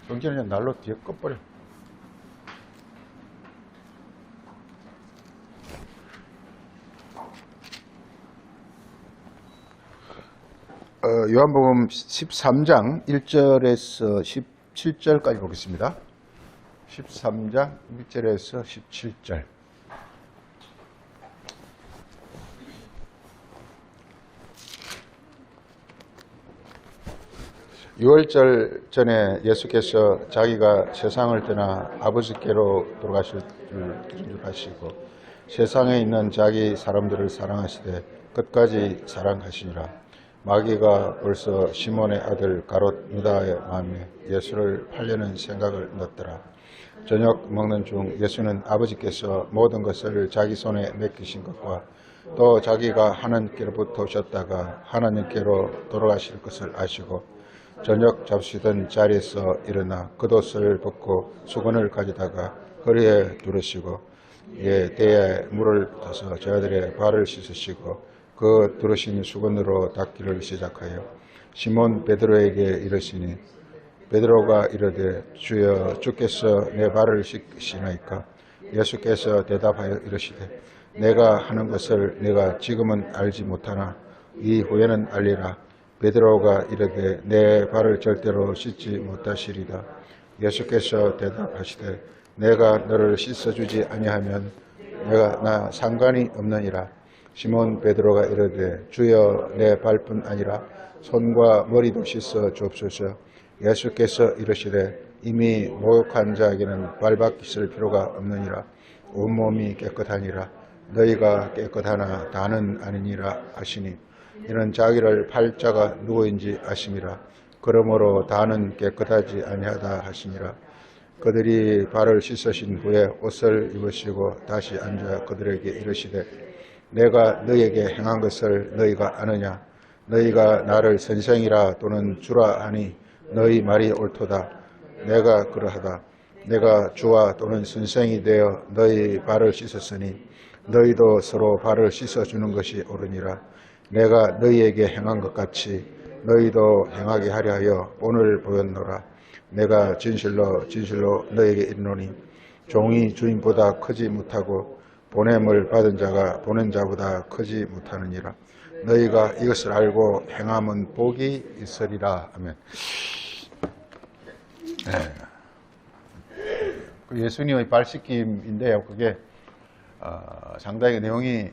경제는 날로 뒤에 꺼버려. 요한복음 13장 1절에서 17절까지 보겠습니다. 13장 1절에서 17절. 유월절 전에 예수께서 자기가 세상을 떠나 아버지께로 돌아가실 줄 아시고 세상에 있는 자기 사람들을 사랑하시되 끝까지 사랑하시니라. 마귀가 벌써 시몬의 아들 가롯 유다의 마음에 예수를 팔려는 생각을 넣었더라. 저녁 먹는 중 예수는 아버지께서 모든 것을 자기 손에 맡기신 것과 또 자기가 하나님께로부터 오셨다가 하나님께로 돌아가실 것을 아시고 저녁 잡수던 자리에서 일어나 겉옷을 벗고 수건을 가져다가 허리에 두르시고 대야에 물을 붓아서 저희들의 발을 씻으시고 그 두르신 수건으로 닦기를 시작하여 시몬 베드로에게 이르시니 베드로가 이르되 주여 주께서 내 발을 씻으시나이까? 예수께서 대답하여 이르시되 내가 하는 것을 내가 지금은 알지 못하나 이후에는 알리라. 베드로가 이르되 내 발을 절대로 씻지 못하시리다. 예수께서 대답하시되 내가 너를 씻어주지 아니하면 내가 나 상관이 없느니라. 시몬 베드로가 이르되 주여 내 발뿐 아니라 손과 머리도 씻어 주옵소서. 예수께서 이르시되 이미 목욕한 자에게는 발밖 씻을 필요가 없느니라. 온몸이 깨끗하니라. 너희가 깨끗하나 다는 아니니라 하시니 이는 자기를 팔 자가 누구인지 아심이라. 그러므로 다는 깨끗하지 아니하다 하시니라. 그들이 발을 씻으신 후에 옷을 입으시고 다시 앉아 그들에게 이르시되 내가 너희에게 행한 것을 너희가 아느냐? 너희가 나를 선생이라 또는 주라 하니 너희 말이 옳도다. 내가 그러하다. 내가 주와 또는 선생이 되어 너희 발을 씻었으니 너희도 서로 발을 씻어주는 것이 옳으니라. 내가 너희에게 행한 것 같이 너희도 행하게 하려 하여 오늘 보였노라. 내가 진실로 진실로 너희에게 이르노니 종이 주인보다 크지 못하고 보냄을 받은 자가 보낸 자보다 크지 못하느니라. 너희가 이것을 알고 행함은 복이 있으리라 하면 예수님의 발 씻김인데요. 그게 상당히 내용이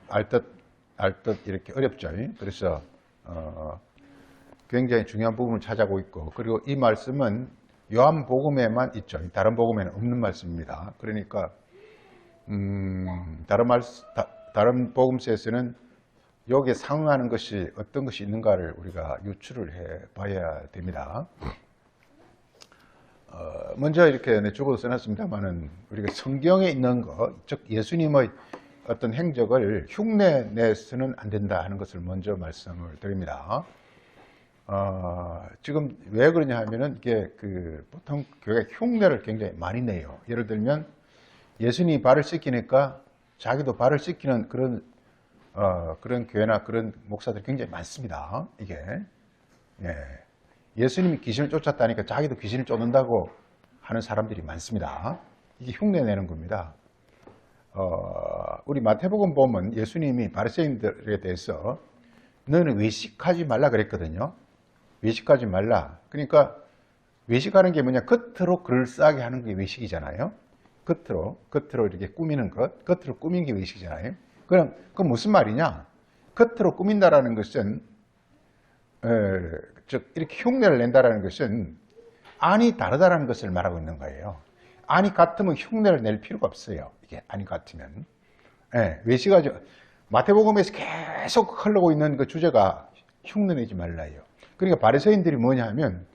알 듯 이렇게 어렵죠. 그래서 굉장히 중요한 부분을 차지하고 있고, 그리고 이 말씀은 요한복음에만 있죠. 다른 복음에는 없는 말씀입니다. 그러니까 다른 복음서에서는 여기에 상응하는 것이 어떤 것이 있는가를 우리가 유추를 해 봐야 됩니다. 먼저 이렇게 주보도 써놨습니다만은 우리가 성경에 있는 것, 즉 예수님의 어떤 행적을 흉내 내서는 안 된다 하는 것을 먼저 말씀을 드립니다. 지금 왜 그러냐 하면은 이게 보통 교회가 흉내를 굉장히 많이 내요. 예를 들면 예수님이 발을 씻기니까 자기도 발을 씻기는 그런 교회나 그런 목사들이 굉장히 많습니다. 이게 예수님이 귀신을 쫓았다니까 자기도 귀신을 쫓는다고 하는 사람들이 많습니다. 이게 흉내 내는 겁니다. 우리 마태복음 보면 예수님이 바리새인들에 대해서 너는 외식하지 말라 그랬거든요. 외식하지 말라. 그러니까 외식하는 게 뭐냐? 겉으로 그럴싸하게 하는 게 외식이잖아요. 겉으로 이렇게 꾸미는 것, 겉으로 꾸민 게 외식이잖아요. 그럼 그건 무슨 말이냐? 겉으로 꾸민다라는 것은 즉 이렇게 흉내를 낸다라는 것은 안이 다르다라는 것을 말하고 있는 거예요. 안이 같으면 흉내를 낼 필요가 없어요. 이게 안이 같으면. 외식하죠. 마태복음에서 계속 흘러고 있는 그 주제가 흉내내지 말라예요. 그러니까 바리새인들이 뭐냐 하면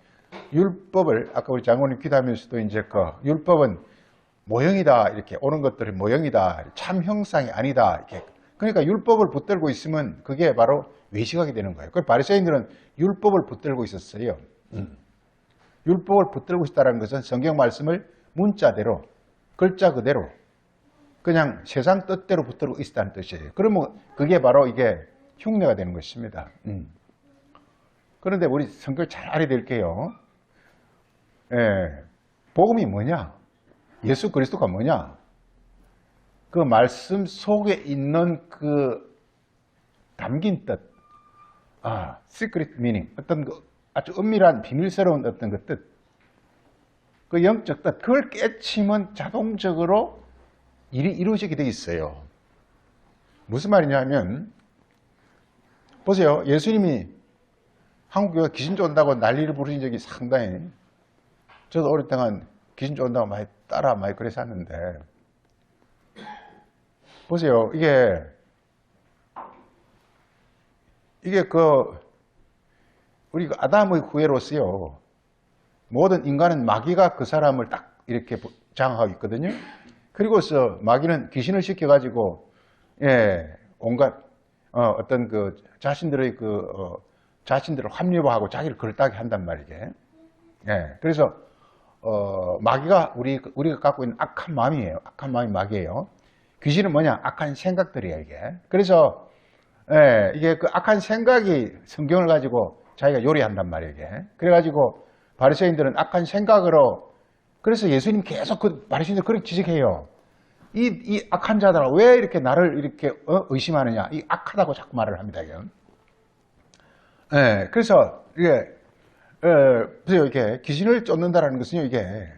율법을 아까 우리 장로님 기도하면서도 이제 율법은 모형이다, 이렇게 오는 것들이 모형이다, 참 형상이 아니다, 이렇게. 그러니까 율법을 붙들고 있으면 그게 바로 외식하게 되는 거예요. 그 바리새인들은 율법을 붙들고 있었어요. 율법을 붙들고 있다는 것은 성경 말씀을 문자대로, 글자 그대로 그냥 세상 뜻대로 붙들고 있다는 뜻이에요. 그러면 그게 바로 이게 흉내가 되는 것입니다. 그런데 우리 성경을 잘 알아야 될게요. 복음이 뭐냐? 예수 그리스도가 뭐냐? 그 말씀 속에 있는 그 담긴 뜻, secret meaning, 어떤 그 아주 은밀한 비밀스러운 어떤 그 뜻, 그 영적 뜻, 그걸 깨치면 자동적으로 일이 이루어지게 돼 있어요. 무슨 말이냐면, 보세요. 예수님이 한국교회 귀신 쫓는다고 난리를 부르신 적이 상당히, 저도 오랫동안 귀신 쫓는다고 많이 그래서 했는데, 보세요. 이게 우리 아담의 후예로서요, 모든 인간은 마귀가 그 사람을 딱 이렇게 장악하고 있거든요. 그리고서 마귀는 귀신을 시켜가지고, 온갖, 어떤 자신들의 자신들을 합리화하고 자기를 그럴다게 한단 말이게. 그래서, 마귀가 우리가 갖고 있는 악한 마음이에요. 악한 마음이 마귀예요. 귀신은 뭐냐? 악한 생각들이에요, 이게. 그래서, 이게 그 악한 생각이 성경을 가지고 자기가 요리한단 말이에요, 이게. 그래가지고, 바리새인들은 악한 생각으로, 그래서 예수님 계속 바리새인들 그렇게 지적해요. 이 악한 자들아, 왜 이렇게 나를 이렇게 의심하느냐? 이 악하다고 자꾸 말을 합니다, 이게. 그래서, 보세요, 이렇게 귀신을 쫓는다라는 것은요, 이게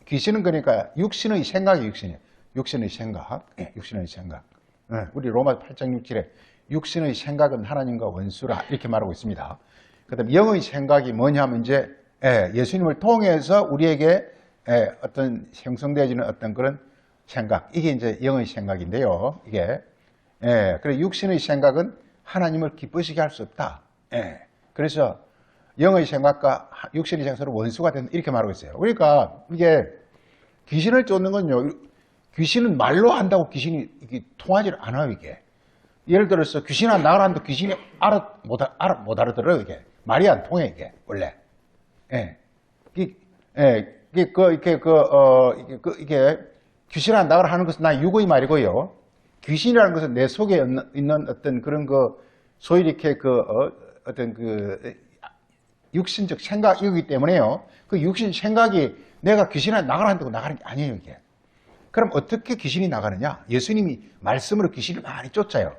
귀신은 그러니까 육신의 생각이 육신이에요. 육신의 생각. 우리 로마 8장 6절에 육신의 생각은 하나님과 원수라 이렇게 말하고 있습니다. 그 다음에 영의 생각이 뭐냐면 이제 예수님을 통해서 우리에게 어떤 형성되어지는 어떤 그런 생각. 이게 이제 영의 생각인데요. 그래 육신의 생각은 하나님을 기쁘시게 할 수 없다. 그래서 영의 생각과 육신의 생각 서로 원수가 된다. 이렇게 말하고 있어요. 그러니까 이게 귀신을 쫓는 건요. 귀신은 말로 한다고 귀신이 이게 통하지 않아요, 이게. 예를 들어서 귀신 안 나가라 하는데 귀신이 못 알아들어요, 이게. 말이 안 통해, 이게, 원래. 이게 귀신 안 나가라 하는 것은 나 육의 말이고요. 귀신이라는 것은 내 속에 있는 어떤 그런 소위 이렇게 어떤 육신적 생각이기 때문에요. 그 육신 생각이 내가 귀신을 나가라 한다고 나가는 게 아니에요, 이게. 그럼 어떻게 귀신이 나가느냐? 예수님이 말씀으로 귀신을 많이 쫓아요.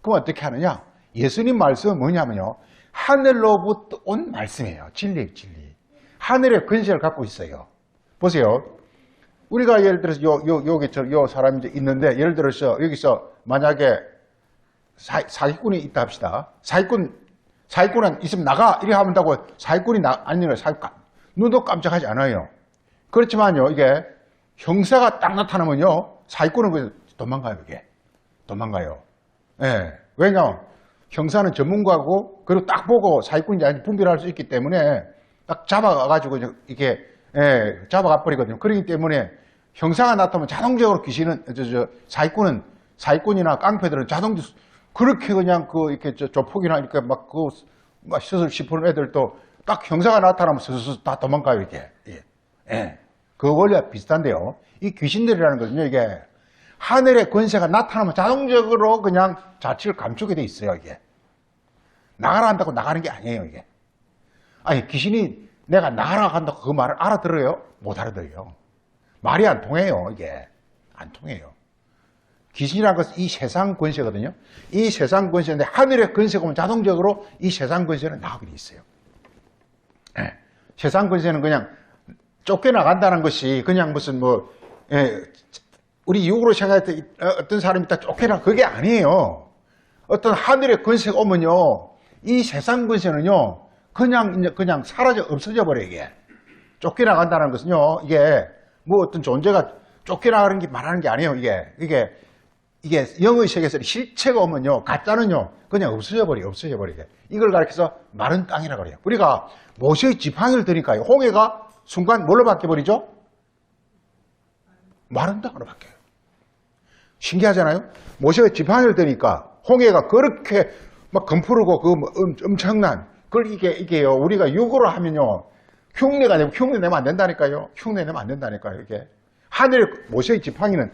그럼 어떻게 하느냐? 예수님 말씀은 뭐냐면요. 하늘로부터 온 말씀이에요. 진리예요, 진리. 하늘의 권세를 갖고 있어요. 보세요. 우리가 예를 들어서 요 사람이 이제 있는데, 예를 들어서 여기서 만약에 사기꾼이 있다 합시다. 사기꾼은 있으면 나가! 이래 하면다고 사기꾼이 아니라 눈도 깜짝하지 않아요. 그렇지만요, 이게 형사가 딱 나타나면요, 사기꾼은 그냥 도망가요, 이게. 도망가요. 왜냐하면 형사는 전문가고, 그리고 딱 보고 사기꾼인지 아닌지 분별할 수 있기 때문에 딱 잡아가지고 이게, 잡아가 버리거든요. 그렇기 때문에 형사가 나타나면 자동적으로 귀신은, 사기꾼이나 깡패들은 자동적으로 그렇게 그냥 이렇게 조폭이나 이렇게 막 시술 씹는 애들도 딱 형사가 나타나면 스스로 다 도망가요, 이게. 그 원리와 비슷한데요. 이 귀신들이라는 것은요, 이게 하늘의 권세가 나타나면 자동적으로 그냥 자취를 감추게 돼 있어요, 이게. 나가라 한다고 나가는 게 아니에요, 이게. 아니, 귀신이 내가 나가라 한다고 그 말을 알아들어요? 못 알아들어요. 말이 안 통해요, 이게. 안 통해요. 귀신이라는 것은 이 세상 권세거든요. 이 세상 권세인데 하늘의 권세가 오면 자동적으로 이 세상 권세는 나가게 돼 있어요. 세상 권세는 그냥 쫓겨나간다는 것이 그냥 무슨 우리 육으로 생각할 때 어떤 사람이 딱 쫓겨나, 그게 아니에요. 어떤 하늘의 권세가 오면요, 이 세상 권세는요, 그냥 사라져 없어져 버려요, 이게. 쫓겨나간다는 것은요, 이게 어떤 존재가 쫓겨나가는 게 말하는 게 아니에요, 이게 영의 세계에서 실체가 오면요, 가짜는요, 그냥 없어져 버리게. 이걸 가리켜서 마른 땅이라고 그래요. 우리가 모세의 지팡이를 드니까요, 홍해가 순간 뭘로 바뀌어버리죠? 마른 땅으로 바뀌어요. 신기하잖아요? 모세가 지팡이를 드니까 홍해가 그렇게 막 검푸르고 엄청난, 이게요, 우리가 육으로 하면요, 흉내 내면 안 된다니까요. 이게. 모세의 지팡이는,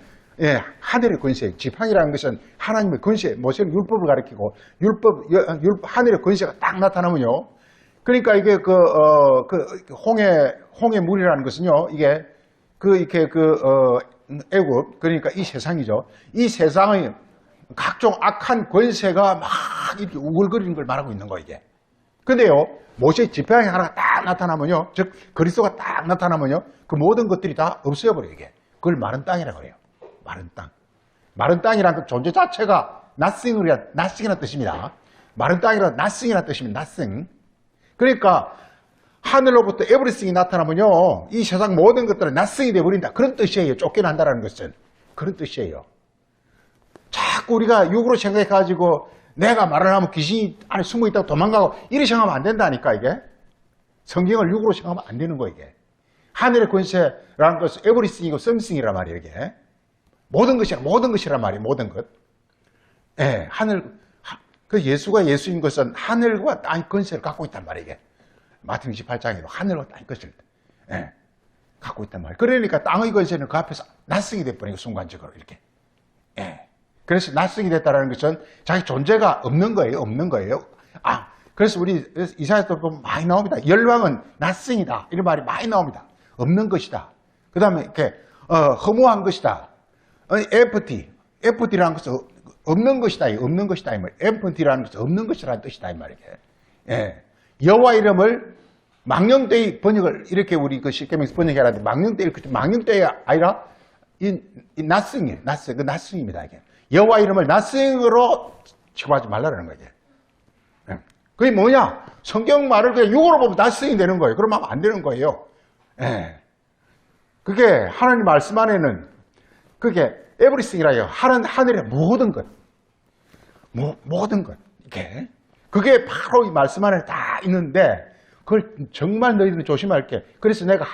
하늘의 권세, 지팡이라는 것은 하나님의 권세, 모세는 율법을 가리키고, 하늘의 권세가 딱 나타나면요, 그러니까 이게 홍해 물이라는 것은요, 이게 애굽, 그러니까 이 세상이죠. 이 세상의 각종 악한 권세가 막 이렇게 우글거리는 걸 말하고 있는 거예요, 이게. 근데요, 모세 지팡이 하나가 딱 나타나면요, 즉, 그리스도가 딱 나타나면요, 그 모든 것들이 다 없어져버려요, 이게. 그걸 마른 땅이라고 해요. 마른 땅. 마른 땅이란 그 존재 자체가 nothing이라는 뜻입니다. 마른 땅이란 nothing이라는 뜻입니다. nothing. 그러니까 하늘로부터 everything이 나타나면요, 이 세상 모든 것들은 nothing이 되어버린다. 그런 뜻이에요. 쫓겨난다는 것은. 그런 뜻이에요. 자꾸 우리가 육으로 생각해가지고 내가 말을 하면 귀신이 안에 숨어있다고 도망가고 이렇게 생각하면 안 된다니까, 이게. 성경을 육으로 생각하면 안 되는 거, 이게. 하늘의 권세라는 것은 everything이고 something이란 말이에요, 이게. 모든 것이란 말이에요, 모든 것. 예, 그 예수가 예수인 것은 하늘과 땅의 권세를 갖고 있단 말이에요, 이게. 마태복음 28장에도 하늘과 땅의 것을, 예, 갖고 있단 말이에요. 그러니까 땅의 권세는 그 앞에서 낯성이 돼버리고, 순간적으로, 이렇게. 예. 그래서 낯성이 됐다는 것은 자기 존재가 없는 거예요, 없는 거예요. 그래서 우리 이사야서 보면 많이 나옵니다. 열왕은 낯성이다. 이런 말이 많이 나옵니다. 없는 것이다. 그 다음에 이렇게, 허무한 것이다. empty라는 것은 없는 것이다. 없는 것이다. empty라는 것은 없는 것이라는 뜻이다. 이 말이에요. 예. 여호와 이름을 망령되이 번역을 이렇게 우리 그 십계명에서 번역해라는데 망령되이가 아니라 이 nothing이에요. 그 nothing입니다. 이게. 여호와 이름을 nothing으로 취급하지 말라는 거예요. 예. 그게 뭐냐? 성경 말을 그냥 육으로 보면 nothing이 되는 거예요. 그러면 안 되는 거예요. 예. 그게 하나님 말씀 안에는 그게 everything이라 해요. 하늘의 모든 것. 모든 것. 이게. 그게 바로 이 말씀 안에 다 있는데, 그걸 정말 너희들은 조심할 게. 그래서 내가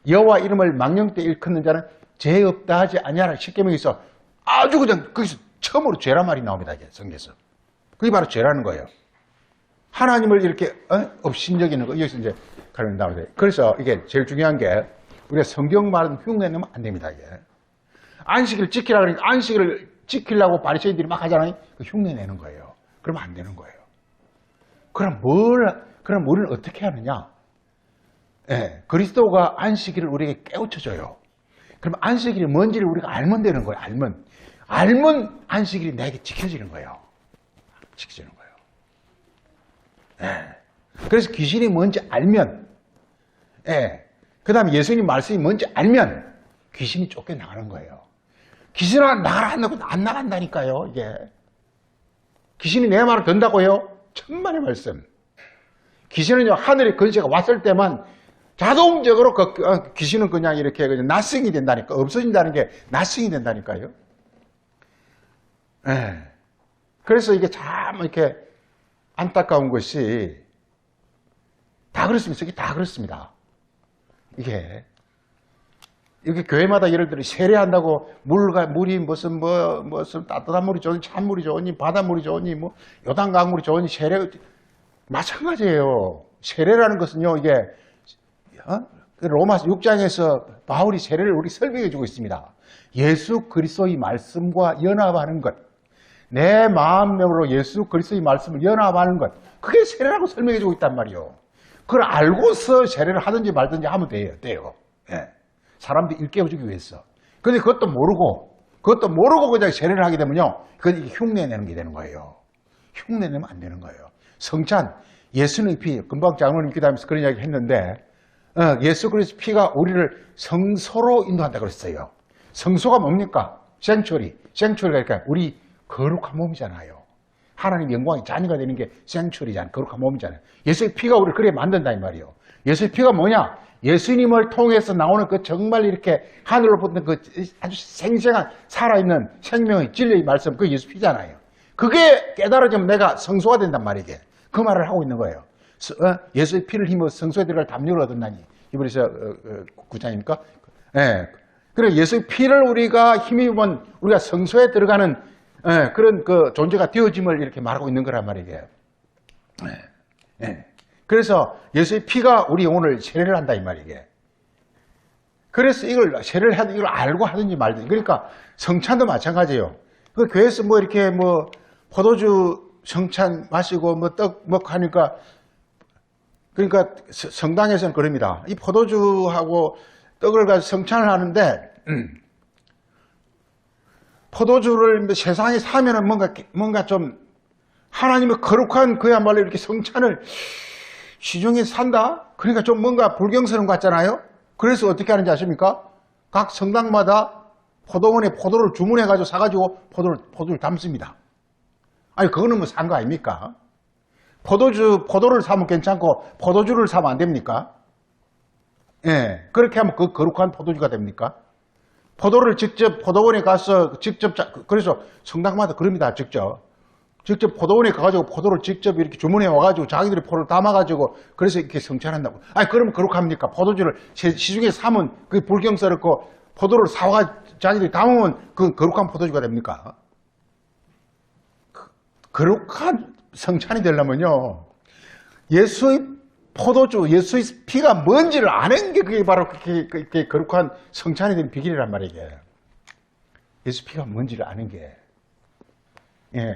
여호와 이름을 망령되이 일컫는 자는 죄 없다 하지 아니하라. 십계명에서 아주 그냥 거기서 처음으로 죄란 말이 나옵니다. 이게 성경에서. 그게 바로 죄라는 거예요. 하나님을 이렇게 업신여기는 거. 여기서 이제 가르쳐 나오는데. 그래서 이게 제일 중요한 게 우리가 성경 말은 흉내내면 안 됩니다. 이게. 안식일을 지키라 그러니까 안식일을 지키려고 바리새인들이 막 하잖아요. 그 흉내 내는 거예요. 그러면 안 되는 거예요. 그럼 우리는 어떻게 하느냐? 예, 그리스도가 안식일을 우리에게 깨우쳐줘요. 그럼 안식일이 뭔지를 우리가 알면 되는 거예요. 알면 안식일이 내게 지켜지는 거예요. 지켜지는 거예요. 예. 그래서 귀신이 뭔지 알면, 예. 그 다음에 예수님 말씀이 뭔지 알면 귀신이 쫓겨나가는 거예요. 귀신아 나가라 한다고 안 나간다니까요, 이게. 귀신이 내 말을 듣는다고요? 천만의 말씀. 귀신은요, 하늘의 권세가 왔을 때만 자동적으로 귀신은 그냥 이렇게 낯성이 된다니까. 없어진다는 게 낯성이 된다니까요. 예. 그래서 이게 참 이렇게 안타까운 것이 다 그렇습니다. 이게 다 그렇습니다. 이게 교회마다 예를 들어 세례한다고 물이 무슨 따뜻한 물이 좋으니 찬물이 좋으니 바닷물이 좋으니 요단강물이 좋으니 세례 마찬가지예요. 세례라는 것은요, 이게 로마서 6장에서 바울이 세례를 우리 설명해 주고 있습니다. 예수 그리스도의 말씀과 연합하는 것, 내 마음으로 예수 그리스도의 말씀을 연합하는 것, 그게 세례라고 설명해 주고 있단 말이에요. 그걸 알고서 세례를 하든지 말든지 하면 돼요. 예. 사람들이 일깨워주기 위해서. 근데 그것도 모르고 그냥 세례를 하게 되면요, 그건 흉내 내는 게 되는 거예요. 흉내 내면 안 되는 거예요. 성찬, 예수의 피, 금방 장로님 기도하면서 그런 이야기 했는데, 예수 그리스도 피가 우리를 성소로 인도한다 그랬어요. 성소가 뭡니까? 생츄리가 그러니까 우리 거룩한 몸이잖아요. 하나님 영광의 자녀가 되는 게 생츄리잖아요. 거룩한 몸이잖아요. 예수의 피가 우리를 그렇게 만든다 이 말이에요. 예수의 피가 뭐냐? 예수님을 통해서 나오는 그 정말 이렇게 하늘로부터 그 아주 생생한 살아있는 생명의 진리의 말씀, 그 예수 피잖아요. 그게 깨달아지면 내가 성소가 된단 말이게. 그 말을 하고 있는 거예요. 예수의 피를 힘으로 성소에 들어갈 담력을 얻었나니. 이번에서 9장입니까? 예. 그래 예수의 피를 우리가 힘입으면 우리가 성소에 들어가는 그런 그 존재가 되어짐을 이렇게 말하고 있는 거란 말이에요. 그래서 예수의 피가 우리 영혼을 세례를 한다 이 말이게. 그래서 이걸 세례를 해도 이걸 알고 하든지 말든지. 그러니까 성찬도 마찬가지예요. 그 교회에서 이렇게 포도주 성찬 마시고 떡 먹고 하니까 그러니까 성당에서는 그럽니다. 이 포도주하고 떡을 가지고 성찬을 하는데 포도주를 세상에 사면은 뭔가 좀 하나님의 거룩한 그야말로 이렇게 성찬을 시중에 산다? 그러니까 좀 뭔가 불경스러운 것 같잖아요? 그래서 어떻게 하는지 아십니까? 각 성당마다 포도원에 포도를 주문해가지고 사가지고 포도를 담습니다. 아니, 그거는 뭐 산 거 아닙니까? 포도를 사면 괜찮고 포도주를 사면 안 됩니까? 예. 그렇게 하면 그 거룩한 포도주가 됩니까? 포도를 직접 포도원에 가서 그래서 성당마다 그럽니다. 직접 포도원에 가가지고 포도를 직접 이렇게 주문해 와가지고 자기들이 포도를 담아가지고 그래서 이렇게 성찬한다고. 아니, 그러면 거룩합니까? 포도주를 시중에 사면 그게 불경스럽고 포도를 사와가지고 자기들이 담으면 그 거룩한 포도주가 됩니까? 거룩한 성찬이 되려면요, 예수의 포도주, 예수의 피가 뭔지를 아는 게 그게 바로 그게 거룩한 성찬이 된 비결이란 말이에요. 예수 피가 뭔지를 아는 게. 예.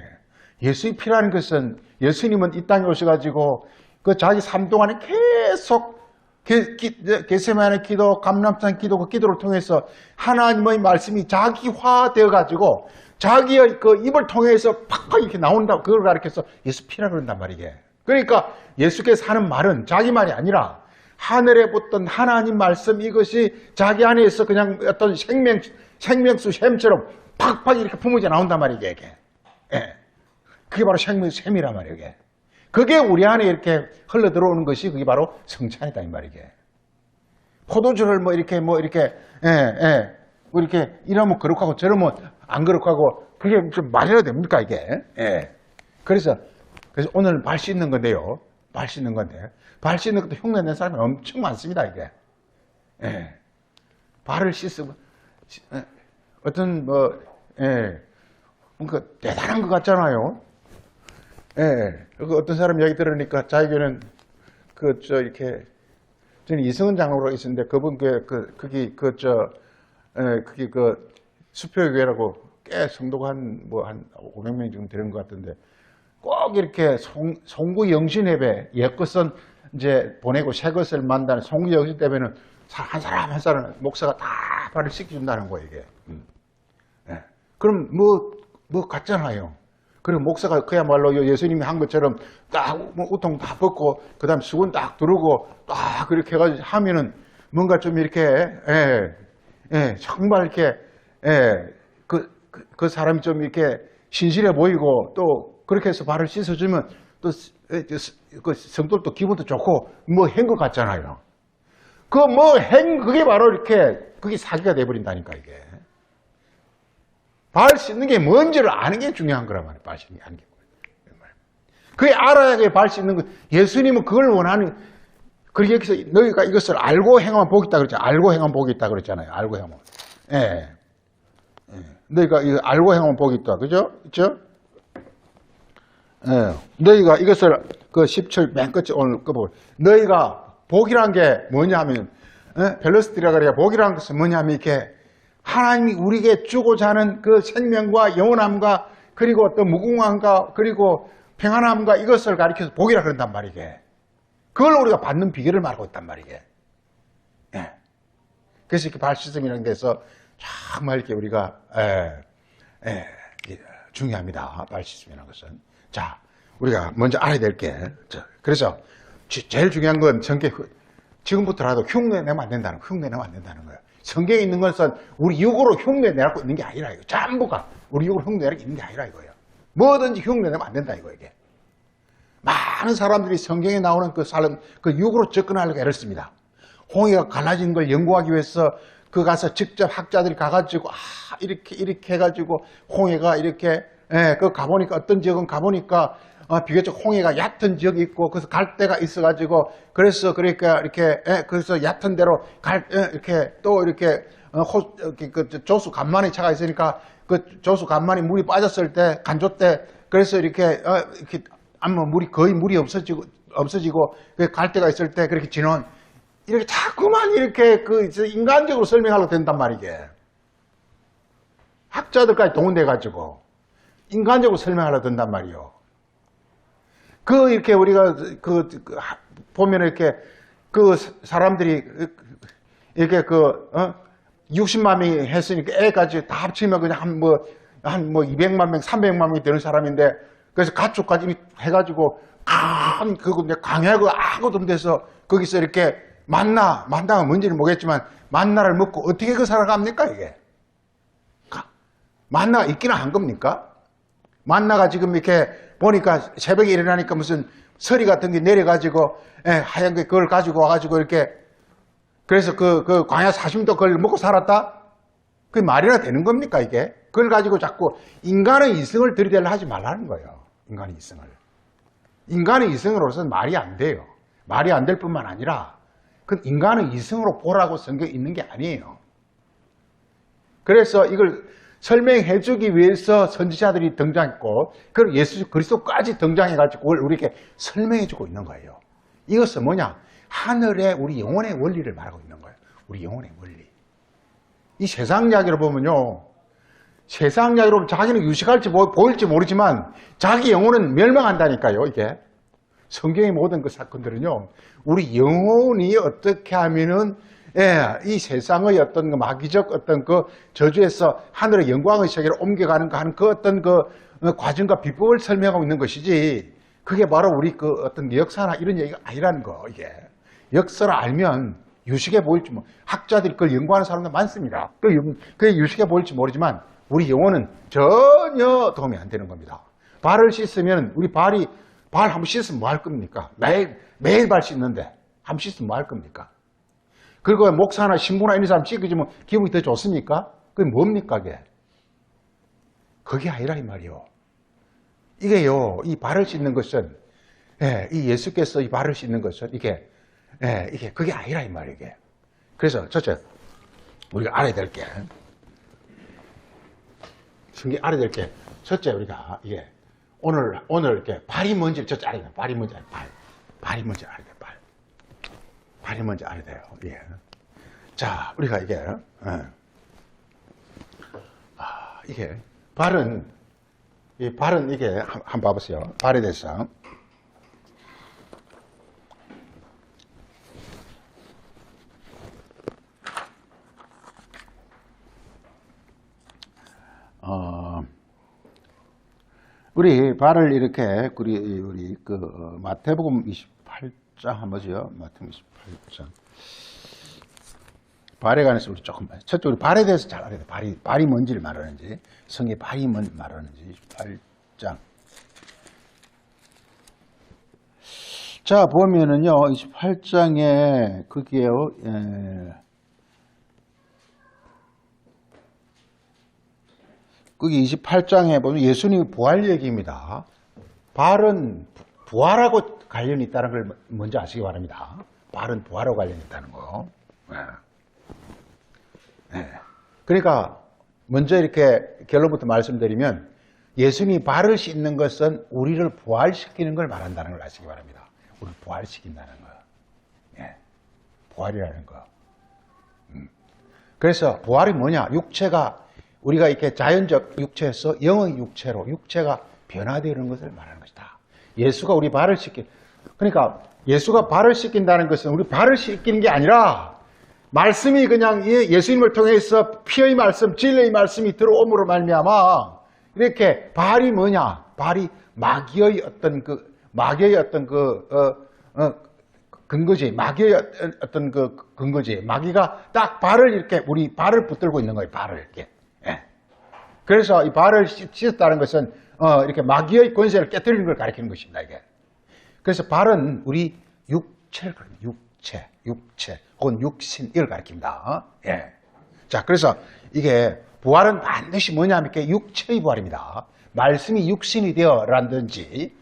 예수의 피라는 것은 예수님은 이 땅에 오셔가지고 그 자기 삶 동안에 계속 겟세마네 기도, 감람산 기도, 그 기도를 통해서 하나님의 말씀이 자기화되어가지고 자기의 그 입을 통해서 팍팍 이렇게 나온다. 그걸 가르쳐서 예수 피라 그런단 말이게. 그러니까 예수께서 하는 말은 자기 말이 아니라 하늘에 붙던 하나님 말씀 이것이 자기 안에서 그냥 어떤 생명수 샘처럼 팍팍 이렇게 품어져 나온단 말이게. 이게. 예. 그게 바로 샘이란 말이에요. 이게. 그게 우리 안에 이렇게 흘러 들어오는 것이 그게 바로 성찬이다 이 말이게. 포도주를 뭐 이렇게 이러면 거룩하고 저러면 안 거룩하고 그게 좀 말해야 됩니까 이게? 예. 그래서 오늘 발 씻는 건데요. 발 씻는 것도 흉내 낸 사람이 엄청 많습니다 이게. 예. 발을 씻으면 어떤 뭔가 대단한 것 같잖아요. 예. 어떤 사람 얘기 들으니까 자기는 이렇게 저는 이승은 장로로 있었는데 그분 그게 수표교회라고 꽤 성도가 한 500명 정도 되는 것 같은데 꼭 이렇게 송구 영신 예배 옛것은 이제 보내고 새 것을 만다는 송구 영신 예배는 한 사람 한 사람 목사가 다 발을 씻겨준다는 거예요 이게. 예. 그럼 뭐 같잖아요. 그리고 목사가 그야말로 예수님이 한 것처럼 딱 우통 다 벗고 그다음 수건 딱 두르고 딱 그렇게 해가지고 하면은 뭔가 좀 이렇게 정말 이렇게 그 사람이 좀 이렇게 신실해 보이고 또 그렇게 해서 발을 씻어주면 또 그 성도도 기분도 좋고 뭐 한 것 같잖아요. 그게 바로 이렇게 그게 사기가 돼버린다니까 이게. 발 씻는 게 뭔지를 아는 게 중요한 거란 말이에요. 발 씻는 게 아는 게. 그게 알아야 발 씻는 거. 예수님은 그걸 원하는. 그렇게 해서 너희가 이것을 알고 행하면 복이 있다 그랬잖아요. 알고 행하면 복이 있다 그랬잖아요. 알고 행하면. 예. 너희가 이거 알고 행하면 복이 있다. 그죠? 그죠? 예. 너희가 이것을 그 17 맨 끝에 오늘 끄고 너희가 복이란 게 뭐냐 하면 벨로스티라 그래야 복이란 것은 뭐냐 하면 이렇게 하나님이 우리에게 주고자 하는 그 생명과 영원함과 그리고 어떤 무궁함과 그리고 평안함과 이것을 가리켜서 복이라 그런단 말이게. 그걸 우리가 받는 비결을 말하고 있단 말이게. 예. 그래서 이렇게 발 씻음이라는 데서 정말 이렇게 우리가 중요합니다. 발 씻음이라는 것은. 자, 우리가 먼저 알아야 될 게 그래서 제일 중요한 건 지금부터라도 흉내 내면 안 된다는 거예요. 성경에 있는 것은 우리 육으로 흉내 내고 있는 게 아니라 이거 전부가 우리 육으로 흉내 내고 있는 게 아니라 이거예요. 뭐든지 흉내 내면 안 된다 이거 이게. 많은 사람들이 성경에 나오는 그 육으로 접근하려고 애를 씁니다. 홍해가 갈라진 걸 연구하기 위해서 가서 직접 학자들이 가가지고 이렇게 해가지고 홍해가 이렇게 가보니까 어떤 지역은 가보니까 비교적 홍해가 얕은 지역이 있고 그래서 갈 데가 있어가지고 그래서 그러니까 이렇게 그래서 얕은 데로 이렇게 또 이렇게 그 조수 간만에 차가 있으니까 그 조수 간만에 물이 빠졌을 때 간조 때 그래서 이렇게 아마 거의 물이 없어지고 갈 데가 있을 때 그렇게 진원 이렇게 자꾸만 이렇게 인간적으로 설명하려고 된단 말이게. 학자들까지 동원돼가지고 인간적으로 설명하려고 된단 말이요. 이렇게 우리가 보면 이렇게 그 사람들이 이렇게 60만 명이 했으니까 애까지 다 합치면 그냥 한 200만 명, 300만 명이 되는 사람인데 그래서 가축까지 해가지고 그거 강하고 아무것도 돼서 거기서 이렇게 만나가 뭔지는 모르겠지만 만나를 먹고 어떻게 그 살아갑니까 이게? 만나가 있기는 한 겁니까? 만나가 지금 이렇게 보니까 새벽에 일어나니까 무슨 서리 같은 게 내려가지고 하얀 게 그걸 가지고 와가지고 이렇게 그래서 그 광야 40도 그걸 먹고 살았다? 그게 말이나 되는 겁니까 이게? 그걸 가지고 자꾸 인간의 이성을 들이대려 하지 말라는 거예요. 인간의 이성을. 인간의 이성으로서는 말이 안 돼요. 말이 안 될 뿐만 아니라 그 인간의 이성으로 보라고 성경에 있는 게 아니에요. 그래서 이걸 설명해 주기 위해서 선지자들이 등장했고 그리고 예수 그리스도까지 등장해가지고 그걸 우리에게 설명해 주고 있는 거예요. 이것은 뭐냐? 하늘의 우리 영혼의 원리를 말하고 있는 거예요. 우리 영혼의 원리. 이 세상 이야기를 보면요. 세상 이야기로 보면 자기는 유식할지 보일지 모르지만 자기 영혼은 멸망한다니까요. 이게. 성경의 모든 그 사건들은요. 우리 영혼이 어떻게 하면은 이 세상의 어떤 그 마귀적 어떤 그 저주에서 하늘의 영광의 세계로 옮겨가는가 하는 그 어떤 그 과정과 비법을 설명하고 있는 것이지 그게 바로 우리 그 어떤 역사나 이런 얘기가 아니라는 거, 이게. 역사를 알면 유식해 보일지 학자들이 그걸 연구하는 사람도 많습니다. 그게 유식해 보일지 모르지만 우리 영혼은 전혀 도움이 안 되는 겁니다. 발을 씻으면 우리 발 한 번 씻으면 뭐 할 겁니까? 매일 발 씻는데 한 번 씻으면 뭐 할 겁니까? 그리고 목사나 신부나 이런 사람 씻겨주면 기분이 더 좋습니까? 그게 뭡니까, 그게? 그게 아니라 이 말이요. 이게요, 이 발을 씻는 것은, 이 예수께서 이 발을 씻는 것은, 이게 그게 아니라 이 말이에요, 이게. 그래서, 첫째, 우리가 알아야 될 게, 알아야 될 게, 첫째, 우리가, 이게, 오늘 이렇게, 발이 뭔지, 첫째 알아야 돼요. 발이 뭔지 알아야 돼요. 발이 뭔지 알아야 돼요, 발. 발이 뭔지 알아야 돼요. 예. 자, 우리가 이게, 이게, 발은 이게, 한번 봐보세요. 발에 대해서. 우리 발을 이렇게, 우리 마태복음 28장 한번 보죠. 마태복음 28장. 발에 관해서 우리 조금 봐요. 첫째, 우리 발에 대해서 잘 알아야 돼. 발이 뭔지를 말하는지, 성의 발이 뭔지 말하는지, 28장. 자, 보면은요, 28장에, 그게요, 거기 28장에 보면 예수님의 부활 얘기입니다. 발은 부활하고 관련이 있다는 걸 먼저 아시기 바랍니다. 발은 부활하고 관련이 있다는 거. 그러니까 먼저 이렇게 결론부터 말씀드리면 예수님이 발을 씻는 것은 우리를 부활시키는 걸 말한다는 걸 아시기 바랍니다. 우리를 부활시킨다는 거. 부활이라는 거. 그래서 부활이 뭐냐? 육체가 우리가 이렇게 자연적 육체에서 영의 육체로 육체가 변화되는 것을 말하는 것이다. 예수가 우리 발을 그러니까 예수가 발을 씻긴다는 것은 우리 발을 씻기는 게 아니라 말씀이 그냥 예수님을 통해서 피의 말씀, 진리의 말씀이 들어옴으로 말미암아 이렇게 발이 뭐냐? 발이 마귀의 어떤 근거지. 마귀의 어떤 근거지. 마귀가 딱 발을 이렇게 우리 발을 붙들고 있는 거예요. 발을 이렇게. 그래서 이 발을 씻었다는 것은 이렇게 마귀의 권세를 깨뜨리는 걸 가리키는 것입니다. 이게. 그래서 발은 우리 육체를 육체 혹은 육신 이걸 가리킵니다. 자, 그래서 이게 부활은 반드시 뭐냐면 이렇게 육체의 부활입니다. 말씀이 육신이 되어라든지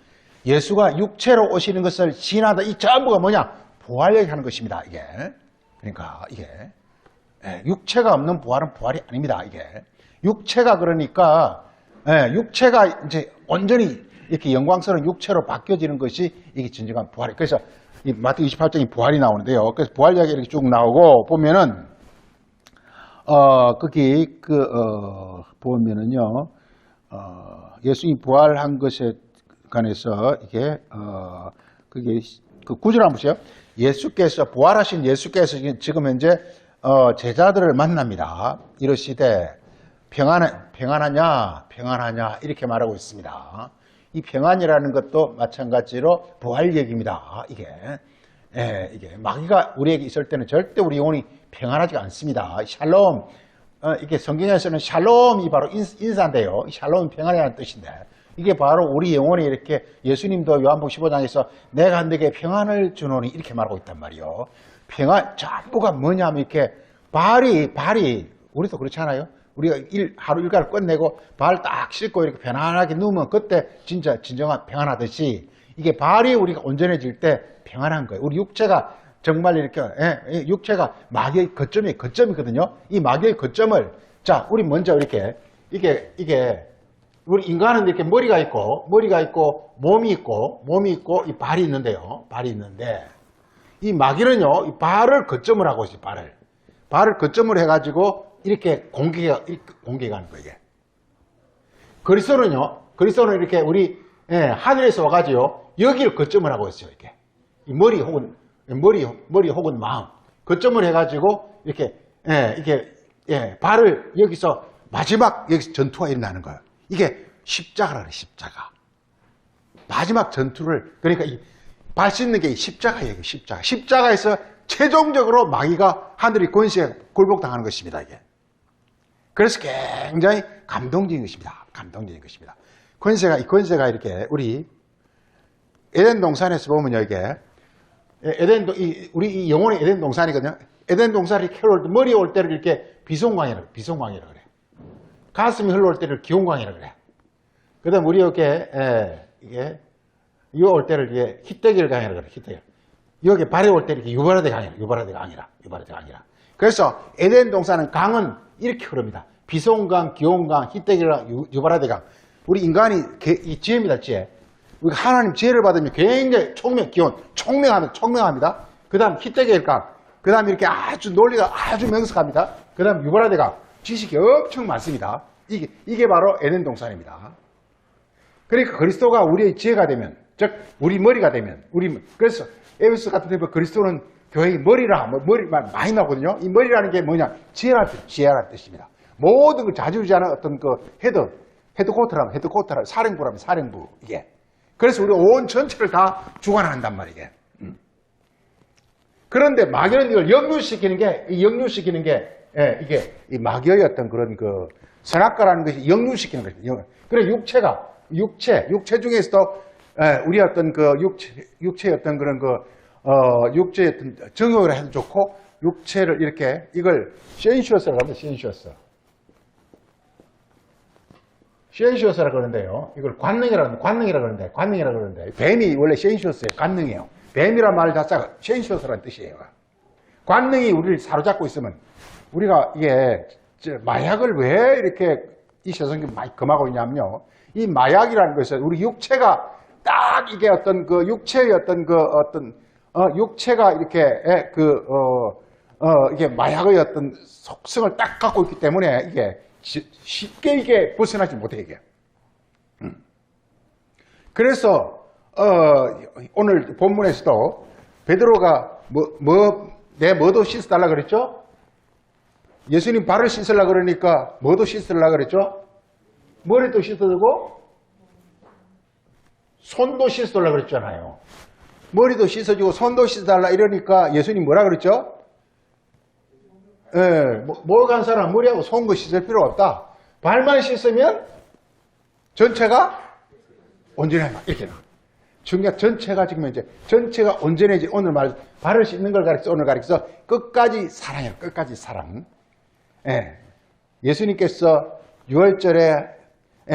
예수가 육체로 오시는 것을 지나다 이 전부가 뭐냐? 부활 얘기하는 것입니다. 이게. 그러니까 이게 육체가 없는 부활은 부활이 아닙니다. 이게. 육체가 그러니까 육체가 이제 온전히 이렇게 영광스러운 육체로 바뀌어지는 것이 이게 진정한 부활이에요. 그래서 이 마태 28장이 부활이 나오는데요. 그래서 부활 이야기 이렇게 쭉 나오고 보면은 거기 보면은요 예수님이 부활한 것에 관해서 이게 그게 그 구절 한번 보세요. 예수께서 부활하신 예수께서 지금 현재 제자들을 만납니다. 이러시되 평안하냐 이렇게 말하고 있습니다. 이 평안이라는 것도 마찬가지로 부활 얘기입니다. 이게 마귀가 우리에게 있을 때는 절대 우리 영혼이 평안하지가 않습니다. 샬롬, 이게 성경에서는 샬롬이 바로 인사인데요. 샬롬은 평안이라는 뜻인데 이게 바로 우리 영혼이 이렇게 예수님도 요한복음 15장에서 내가 너에게 평안을 주노니 이렇게 말하고 있단 말이요. 평안 전부가 뭐냐면 이렇게 발이 우리도 그렇잖아요. 우리가 하루 일과를 끝내고 발 딱 씻고 이렇게 편안하게 누우면 그때 진짜 진정한 평안하듯이 이게 발이 우리가 온전해질 때 평안한 거예요. 우리 육체가 정말 이렇게 육체가 마귀의 거점이거든요. 이 마귀의 거점을 자 우리 먼저 이렇게 이게 우리 인간은 이렇게 머리가 있고 몸이 있고 이 발이 있는데요. 발이 있는데 이 마귀는요 이 발을 거점을 하고 있어요. 발을 거점을 해가지고 이렇게 공격하는 거예요. 그리스도는 이렇게 우리 하늘에서 와가지고 여기를 거점을 하고 있어요. 이렇게 이 머리 혹은 마음 거점을 해가지고 이렇게 발을 여기서 마지막 여기서 전투가 일어나는 거예요. 이게 십자가라 그래. 십자가 마지막 전투를 그러니까 이 발 씻는 게 십자가예요. 십자가에서 최종적으로 마귀가 하늘의 권세에 굴복당하는 것입니다. 이게. 그래서 굉장히 감동적인 것입니다. 이 권세가 이렇게 우리 에덴 동산에서 보면요, 이게 우리 이 영혼의 에덴 동산이거든요. 에덴 동산이 흘러올 때 머리에 올 때를 이렇게 비송광이라고 그래. 가슴이 흘러올 때를 기온광이라고 그래. 그다음 우리 이렇게 이거 올 때를 이게 희대길 강이라고 그래. 희대길. 여기 발에 올 때 이렇게 유바라데 강이라. 그래서 에덴 동산은 강은 이렇게 흐릅니다. 비송강, 기온강, 희대기랑 유바라데 강. 우리 인간이 이 지혜입니다, 지혜. 우리 하나님 지혜를 받으면 굉장히 총명합니다. 그 다음 희대기 강. 그 다음 이렇게 아주 논리가 아주 명석합니다. 그 다음 유바라데 강. 지식이 엄청 많습니다. 이게 바로 에덴 동산입니다. 그러니까 그리스도가 우리의 지혜가 되면, 즉, 우리 머리가 되면, 그래서 에베소 같은 데 보면 그리스도는 교회의 머리만 많이 나오거든요. 이 머리라는 게 뭐냐? 지혜라는 뜻입니다. 모든 걸 좌지우지하는 어떤 그 헤드코트라면 사령부, 이게. 그래서 우리 온 전체를 다 주관한단 말이에요. 그런데 마귀는 이걸 역류시키는 게, 이게, 이 마귀의 어떤 그런 그, 선악과라는 것이 역류시키는 것입니다. 그래서 육체 중에서도, 우리 어떤 그 육체의 어떤 그런 육체의 어떤 정욕을 해도 좋고, 육체를 이렇게, 이걸 센슈어스라고 합니다, 센슈어스라고 그러는데요. 이걸 관능이라고 그러는데, 뱀이 원래 센슈어스예요. 관능이에요. 뱀이란 말 자체가 센슈어스라는 뜻이에요. 관능이 우리를 사로잡고 있으면, 우리가 이게, 마약을 왜 이렇게 이 세상에 많이 금하고 있냐면요. 이 마약이라는 것은 우리 육체가 딱 이게 어떤 그 육체의 육체가 이렇게 이게 마약의 어떤 속성을 딱 갖고 있기 때문에 이게 쉽게 이게 벗어나지 못해, 이게. 그래서, 오늘 본문에서도 베드로가 뭐도 씻어달라 그랬죠? 예수님 발을 씻으려고 그러니까 뭐도 씻으려고 그랬죠? 머리도 씻어주고 손도 씻어달라 그랬잖아요. 머리도 씻어주고 손도 씻어달라 이러니까 예수님 뭐라 그랬죠? 목욕한 사람 머리하고 손도 씻을 필요 없다. 발만 씻으면 전체가 온전해져. 이렇게 나. 중요한 전체가 지금 이제 전체가 온전해지. 오늘 발을 씻는 걸 가르쳐서 끝까지 사랑이에요. 끝까지 사랑. 예수님께서 6월절에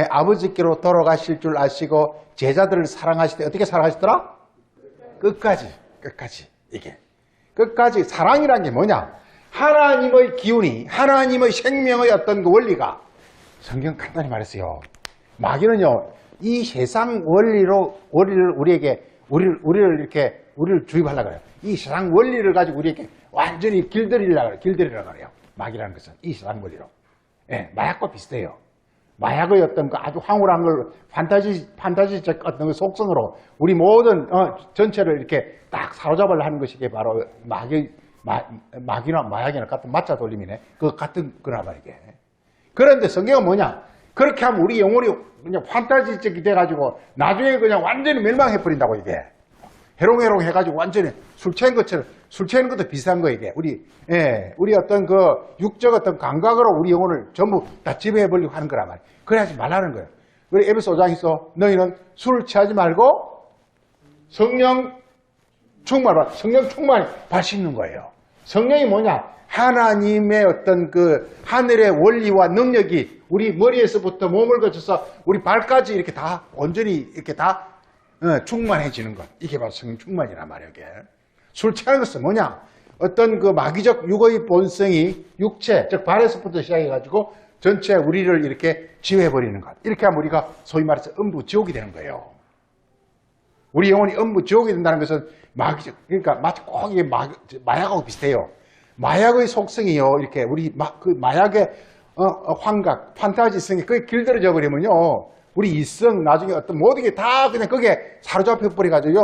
아버지께로 돌아가실 줄 아시고 제자들을 사랑하실 때 어떻게 사랑하시더라? 끝까지. 이게. 끝까지. 사랑이란 게 뭐냐? 하나님의 기운이, 하나님의 생명의 어떤 그 원리가, 성경 간단히 말했어요. 마귀는요, 이 세상 우리를 주입하려고 그래요. 이 세상 원리를 가지고 우리에게 완전히 길들이려고 그래요. 마귀라는 것은 이 세상 원리로. 마약과 비슷해요. 마약의 어떤 그 아주 황홀한 걸 판타지적 어떤 그 속성으로 우리 모든 전체를 이렇게 딱 사로잡으려 하는 것이 이게 바로 마귀나 마약이나 같은 맞자 돌림이네. 그 같은 거란 말이게. 그런데 성경은 뭐냐? 그렇게 하면 우리 영혼이 그냥 판타지적이 돼가지고 나중에 그냥 완전히 멸망해버린다고 이게. 해롱해롱 해가지고 완전히 술 취한 것처럼, 술 취하는 것도 비슷한 거 이게. 우리 어떤 그 육적 어떤 감각으로 우리 영혼을 전부 다 지배해버리고 하는 거란 말이야. 그래 하지 말라는 거예요. 우리 에베소 5장에서 너희는 술을 취하지 말고 성령 충만히 발심는 거예요. 성령이 뭐냐? 하나님의 어떤 그 하늘의 원리와 능력이 우리 머리에서부터 몸을 거쳐서 우리 발까지 이렇게 다 온전히 이렇게 다 충만해지는 것. 이게 바로 성령 충만이란 말이에요. 이게. 술 취하는 것은 뭐냐? 어떤 그 마귀적 육의 본성이 육체, 즉 발에서부터 시작해가지고 전체 우리를 이렇게 지배해버리는 것. 이렇게 하면 우리가 소위 말해서 음부 지옥이 되는 거예요. 우리 영혼이 음부 지옥이 된다는 것은 마귀적, 그러니까 마치 꼭 이게 마약하고 비슷해요. 마약의 속성이요. 이렇게 우리 그 마약의 환각, 판타지성이 그게 길들여져 버리면요. 우리 이성, 나중에 어떤 모든 게 다 그냥 거기에 사로잡혀 버려가지고요.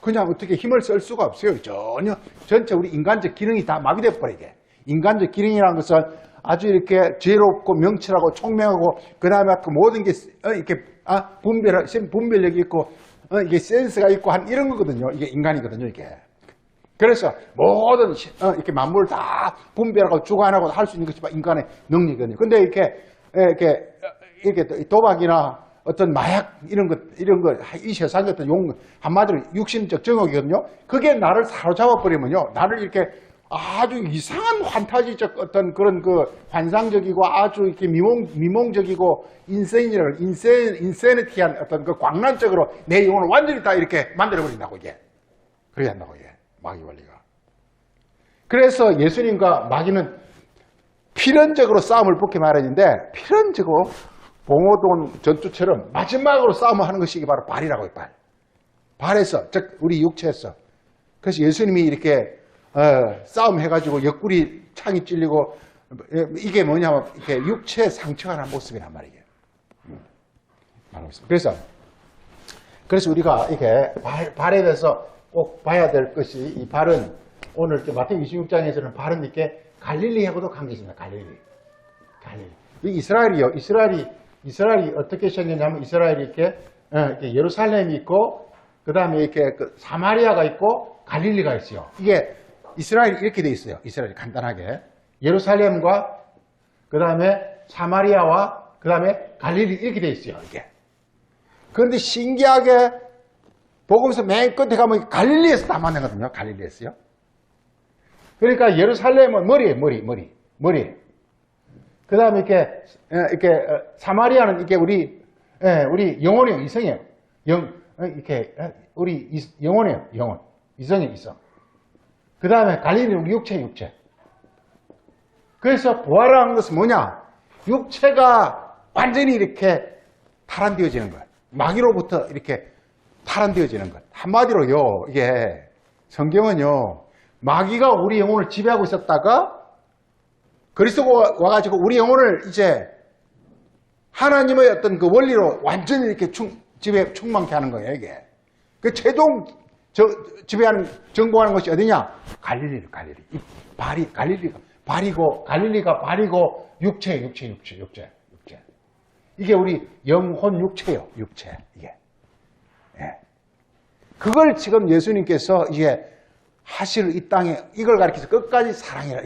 그냥 어떻게 힘을 쓸 수가 없어요. 전체 우리 인간적 기능이 다 마비돼 버리게. 인간적 기능이라는 것은 아주 이렇게 지혜롭고 명철하고 총명하고 그 다음에 그 모든 게 이렇게 분별력이 있고 이게 센스가 있고 한 이런 거거든요. 이게 인간이거든요. 이게. 그래서 모든 이렇게 만물을 다 분별하고 주관하고 할 수 있는 것이 인간의 능력이거든요. 근데 이렇게 도박이나 어떤 마약 이런 거 이 세상의 어떤 한마디로 육신적 정욕이거든요. 그게 나를 사로잡아 버리면요, 나를 이렇게 아주 이상한 환타지적 어떤 그런 그 환상적이고 아주 이렇게 미몽적이고 인세니티한 어떤 그 광란적으로 내 영혼을 완전히 다 이렇게 만들어 버린다고 이게. 그래야 한다고 이게 마귀 원리가. 그래서 예수님과 마귀는 필연적으로 싸움을 붙게 마련인데 필연적으로 봉오동 전투처럼 마지막으로 싸움을 하는 것이 바로 발이라고 해요. 발에서, 즉 우리 육체에서. 그래서 예수님이 이렇게 싸움해가지고 옆구리 창이 찔리고 이게 뭐냐면 이렇게 육체 상처가 난 모습이란 말이에요. 그래서 우리가 이렇게 발에 대해서 꼭 봐야 될 것이 이 발은 오늘 마태복음 26장에서는 발은 이렇게 갈릴리하고도 관계 있습니다. 갈릴리. 이스라엘이요. 이스라엘이 어떻게 생겼냐면 이스라엘이 이렇게 예루살렘이 있고 그 다음에 이렇게 사마리아가 있고 갈릴리가 있어요. 이게 이스라엘이 이렇게 돼 있어요. 이스라엘이 간단하게 예루살렘과 그 다음에 사마리아와 그 다음에 갈릴리 이렇게 돼 있어요. 이게. 그런데 신기하게 복음서 맨 끝에 가면 갈릴리에서 다 만나거든요. 갈릴리에서요. 그러니까 예루살렘은 머리. 그 다음에 이렇게 사마리아는 이렇게 우리 영혼이요, 이성이에요. 우리 영혼이에요, 영혼. 이성이에요, 이성. 그 다음에 갈릴리는 우리 육체. 그래서 부활하는 것은 뭐냐? 육체가 완전히 이렇게 탈환되어지는 것. 마귀로부터 이렇게 탈환되어지는 것. 한마디로요, 이게 성경은요, 마귀가 우리 영혼을 지배하고 있었다가 그리스도가 와가지고 우리 영혼을 이제 하나님의 어떤 그 원리로 완전히 이렇게 충만케 하는 거예요, 이게. 그 최종 정복하는 것이 어디냐? 갈릴리. 갈릴리가 발이고 육체. 이게 우리 영혼 육체예요, 육체. 이게. 예. 그걸 지금 예수님께서 이제 하실 이 땅에 이걸 가리켜서 끝까지 사랑이라.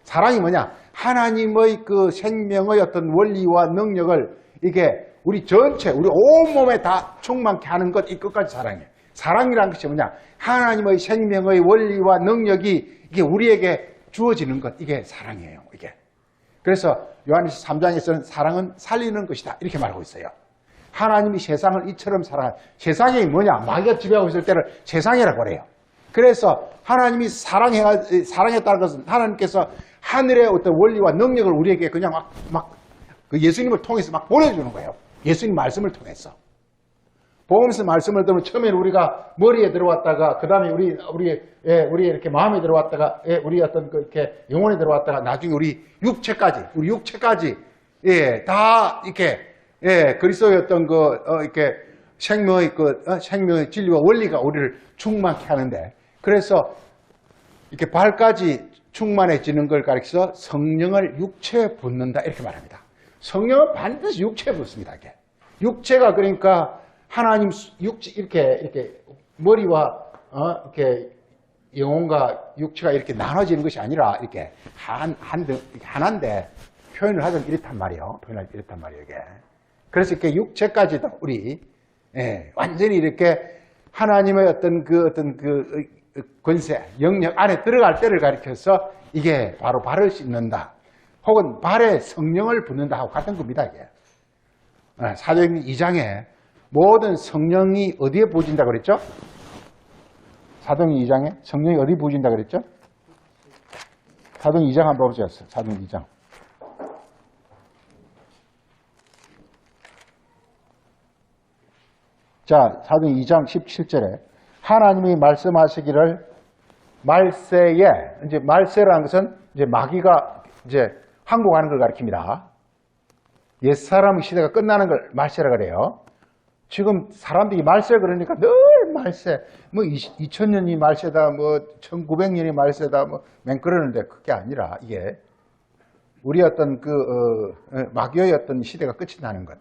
사랑이 뭐냐? 하나님의 그 생명의 어떤 원리와 능력을 이게 우리 전체, 우리 온몸에 다 충만케 하는 것, 이 끝까지 사랑이에요. 사랑이라는 것이 뭐냐? 하나님의 생명의 원리와 능력이 이게 우리에게 주어지는 것, 이게 사랑이에요. 이게. 그래서 요한일서 3장에서는 사랑은 살리는 것이다. 이렇게 말하고 있어요. 하나님이 세상을 이처럼 세상이 뭐냐? 마귀가 지배하고 있을 때를 세상이라고 그래요. 그래서 하나님이 사랑했다는 것은 하나님께서 하늘의 어떤 원리와 능력을 우리에게 그냥 그 예수님을 통해서 막 보내주는 거예요. 예수님 말씀을 통해서. 복음서 말씀을 들으면 처음에는 우리가 머리에 들어왔다가, 그 다음에 우리 이렇게 마음에 들어왔다가, 우리 어떤 이렇게 영혼에 들어왔다가, 나중에 우리 육체까지, 다 이렇게, 그리스도의 어떤 이렇게 생명의 진리와 원리가 우리를 충만케 하는데, 그래서 이렇게 발까지 충만해지는 걸 가리켜서 성령을 육체에 붓는다, 이렇게 말합니다. 성령은 반드시 육체에 붓습니다, 이게. 육체가 그러니까 하나님 이렇게 머리와 이렇게 영혼과 육체가 이렇게 나눠지는 것이 아니라 이렇게 하나인데 표현을 하자면 이렇단 말이에요. 이게. 그래서 이렇게 육체까지도 우리 완전히 이렇게 하나님의 어떤 그 권세, 영역 안에 들어갈 때를 가리켜서 이게 바로 발을 씻는다. 혹은 발에 성령을 붓는다 하고 같은 겁니다, 이게. 사도행전 2장에 모든 성령이 어디에 부어진다 그랬죠? 사도행전 2장에 성령이 어디 부어진다 그랬죠? 사도행전 2장 한번 보세요. 사도행전 2장. 자, 사도행전 2장 17절에 하나님이 말씀하시기를 말세에, 이제 말세라는 것은 이제 마귀가 이제 항복하는 걸 가리킵니다. 옛사람의 시대가 끝나는 걸 말세라 그래요. 지금 사람들이 말세 그러니까 늘 말세, 뭐 2000년이 말세다, 뭐 1900년이 말세다, 뭐 맹그러는데 그게 아니라 이게 우리 어떤 마귀의 어떤 시대가 끝이 나는 것.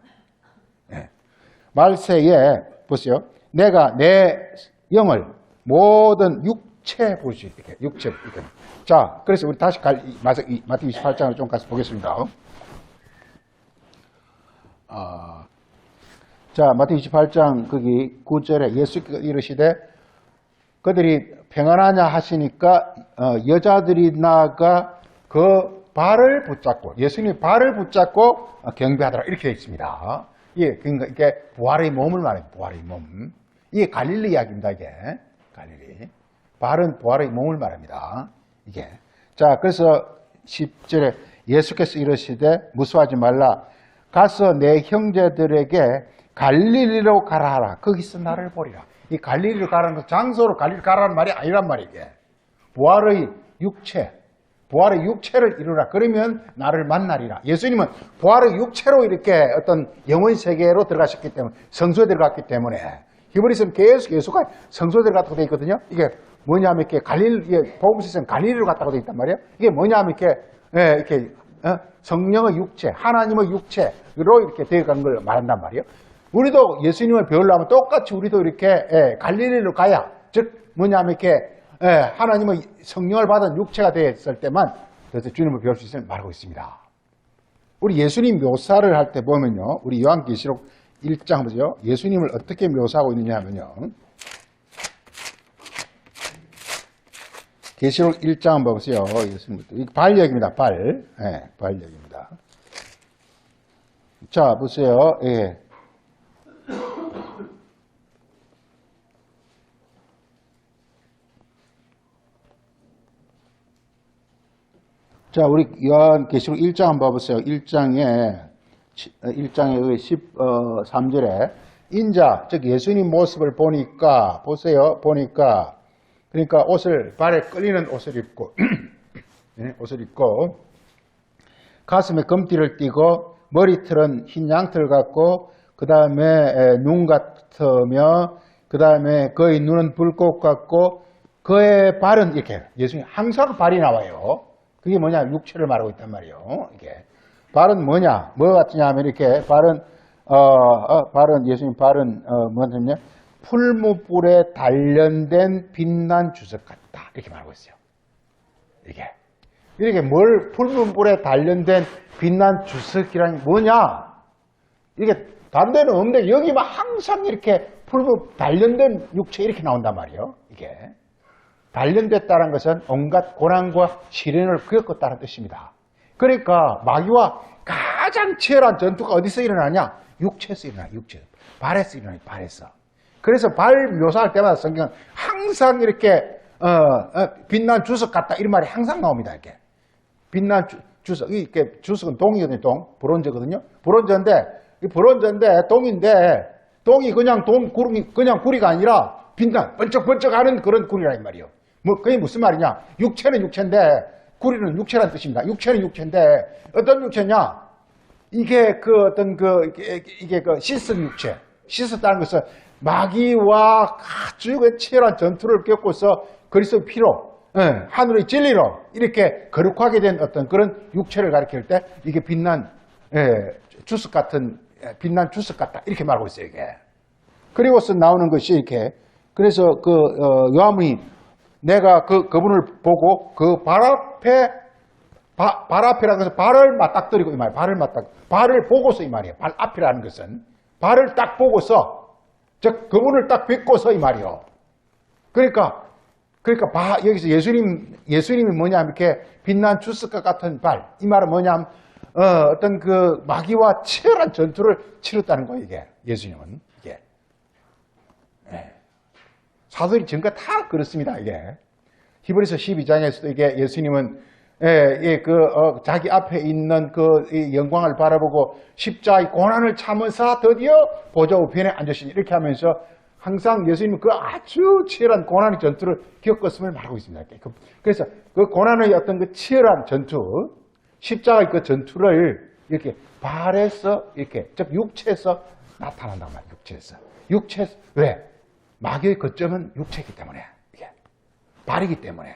말세에 보세요. 내가 내 영을 모든 육체 보시, 이렇게 육체 이렇게. 자, 그래서 우리 다시 마태 28장을 좀 가서 보겠습니다. 자, 마태 28장 거기 9절에 예수께서 이르시되 그들이 평안하냐 하시니까 여자들이 나가 그 발을 붙잡고, 예수님이 발을 붙잡고 경배하더라, 이렇게 되어 있습니다. 그러니까 이게 부활의 몸을 말해요. 부활의 몸. 이게 갈릴리 이야기입니다. 이게 갈릴리. 발은 부활의 몸을 말합니다. 이게. 자, 그래서 10절에 예수께서 이르시되 무수하지 말라. 가서 내 형제들에게 갈릴리로 가라 하라. 거기서 나를 보리라. 이 갈릴리로 가라는 건 장소로 갈릴리 가라는 말이 아니란 말이에요. 부활의 육체. 부활의 육체를 이루라. 그러면 나를 만나리라. 예수님은 부활의 육체로 이렇게 어떤 영혼 세계로 들어가셨기 때문에, 성소에 들어갔기 때문에, 히브리서는 계속 예수가 성소에 들어갔다고 되어 있거든요. 이게 뭐냐면 이렇게 복음서에서는 갈릴리로 갔다고 되어 있단 말이에요. 이게 뭐냐면 이렇게 성령의 육체, 하나님의 육체로 이렇게 되어간 걸 말한단 말이에요. 우리도 예수님을 배우려면 똑같이 우리도 이렇게 갈릴리로 가야, 즉 뭐냐면 이렇게 하나님의 성령을 받은 육체가 되었을 때만 그래서 주님을 배울 수 있음을 말하고 있습니다. 우리 예수님 묘사를 할 때 보면요, 우리 요한계시록 1장 보세요. 예수님을 어떻게 묘사하고 있느냐 하면요, 계시록 1장 한번 보세요. 예수님부터. 발 얘기입니다. 발. 발 얘기입니다. 자, 보세요. 자, 우리 요한계시록 1장 한번 봐보세요. 1장에 13절에 인자, 즉 예수님 모습을 보니까, 보세요. 보니까, 그러니까 발에 끌리는 옷을 입고, 옷을 입고, 가슴에 금띠를 띠고, 머리털은 흰 양털 같고, 그 다음에 눈 같으며, 그 다음에 그의 눈은 불꽃 같고, 그의 발은 이렇게, 예수님 항상 발이 나와요. 그게 뭐냐? 육체를 말하고 있단 말이에요. 이게. 발은 뭐냐? 뭐 같으냐 하면 이렇게, 예수님 발은, 뭐냐면, 풀무불에 단련된 빛난 주석 같다. 이렇게 말하고 있어요. 이게. 이렇게 풀무불에 단련된 빛난 주석이란 뭐냐? 이게 다른 데는 없는데, 여기만 항상 이렇게 단련된 육체 이렇게 나온단 말이에요. 이게. 단련됐다는 것은 온갖 고난과 시련을 겪었다는 뜻입니다. 그러니까 마귀와 가장 치열한 전투가 어디서 일어나냐? 육체에서 일어나, 육체. 발에서 일어나, 발에서. 그래서 발 묘사할 때마다 성경은 항상 이렇게 빛난 주석 같다 이런 말이 항상 나옵니다. 이렇게 빛난 주석, 이게 주석은 동이거든요. 브론즈거든요. 브론즈인데 동인데 똥이 그냥 구름이 그냥 구리가 아니라 빛나 번쩍번쩍하는 그런 구리라 이 말이요. 뭐 그게 무슨 말이냐? 육체는 육체인데 구리는 육체란 뜻입니다. 육체는 육체인데 어떤 육체냐? 이게 그 어떤 이게 그 씻은 육체. 씻었다는 것은 마귀와 아주 그 치열한 전투를 겪고서 그리스도의 피로 하늘의 진리로 이렇게 거룩하게 된 어떤 그런 육체를 가리킬 때 이게 빛난 주석 같은 빛난 주석 같다 이렇게 말하고 있어요 이게. 그리고서 나오는 것이 이렇게 그래서 요한이 내가 그분을 보고 그 발 앞이라는 것은 발을 맞닥뜨리고 이 말 발을 보고서 이 말이에요. 발 앞이라는 것은 발을 딱 보고서 즉 그분을 딱 뵙고서 이 말이요. 그러니까 여기서 예수님이 뭐냐 이렇게 빛난 주석과 같은 발 이 말은 뭐냐면 어떤 그 마귀와 치열한 전투를 치렀다는 거예요 이게 예수님은 이게 사도들이 전가 다 그렇습니다 이게 히브리서 12장에서도 이게 예수님은 자기 앞에 있는 이 영광을 바라보고 십자가의 고난을 참으사 드디어 보좌 우편에 앉으시니 이렇게 하면서 항상 예수님은 그 아주 치열한 고난의 전투를 겪었음을 말하고 있습니다. 그래서 그 고난의 어떤 그 치열한 전투, 십자가의 그 전투를 이렇게 발에서 이렇게 즉 육체에서 나타난단 말이에요. 육체에서 왜? 마귀의 거점은 육체이기 때문에 이게 발이기 때문에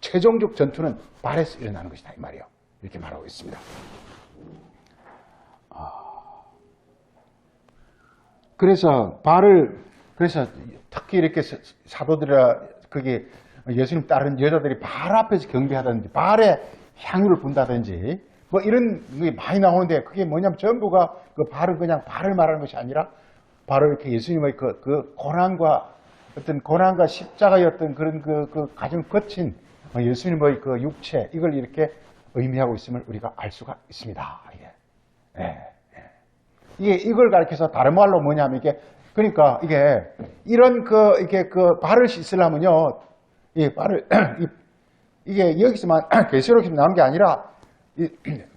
최종적 전투는 발에서 일어나는 것이다 이 말이에요. 이렇게 말하고 있습니다. 그래서 특히 이렇게 사도들이라 그게 예수님 따른 여자들이 발 앞에서 경배하든지 발에 향유를 분다든지 뭐 이런 게 많이 나오는데 그게 뭐냐면 전부가 그 발은 그냥 발을 말하는 것이 아니라 바로 이렇게 예수님의 그 고난과 십자가의 어떤 그런 그 가장 거친 예수님의 그 육체 이걸 이렇게 의미하고 있음을 우리가 알 수가 있습니다. 이걸 가리켜서 다른 말로 뭐냐면 그러니까 이런 발을 씻으려면요 이게 여기서만 계시록에서 나오는 게 아니라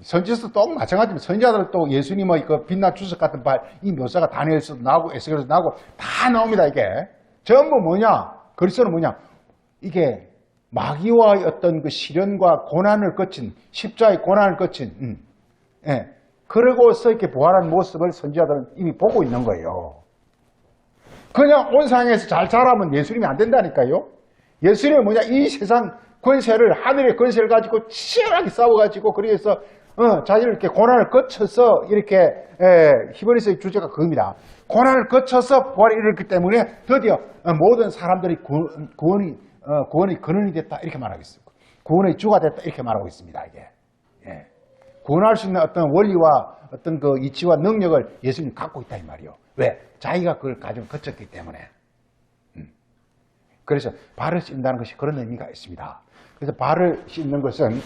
선지서도 또 마찬가지입니다. 선지자들 또 예수님의 그 빛나 주석 같은 발 이 묘사가 다니엘서도 나오고 에스겔서도 나오고 다 나옵니다. 이게 전부 뭐냐? 그리스도는 뭐냐? 이게 마귀와의 어떤 그 시련과 고난을 거친 십자가의 고난을 거친 그러고서 이렇게 부활한 모습을 선지자들은 이미 보고 있는 거예요. 그냥 온 세상에서 잘 자라면 예수님이 안 된다니까요. 예수님은 뭐냐? 이 세상 권세를 하늘의 권세를 가지고 치열하게 싸워가지고 그래서 자기를 이렇게 고난을 거쳐서 이렇게 히브리서의 주제가 그겁니다. 고난을 거쳐서 부활이 이르기 때문에 드디어 모든 사람들이 구원의 근원이 됐다 이렇게 말하고 있습니다. 구원의 주가 됐다 이렇게 말하고 있습니다. 이게 구원할 수 있는 어떤 원리와 어떤 그 이치와 능력을 예수님이 갖고 있다 이 말이요. 왜? 자기가 그걸 가지고 거쳤기 때문에. 그래서 발을 씻는다는 것이 그런 의미가 있습니다. 그래서 발을 씻는 것은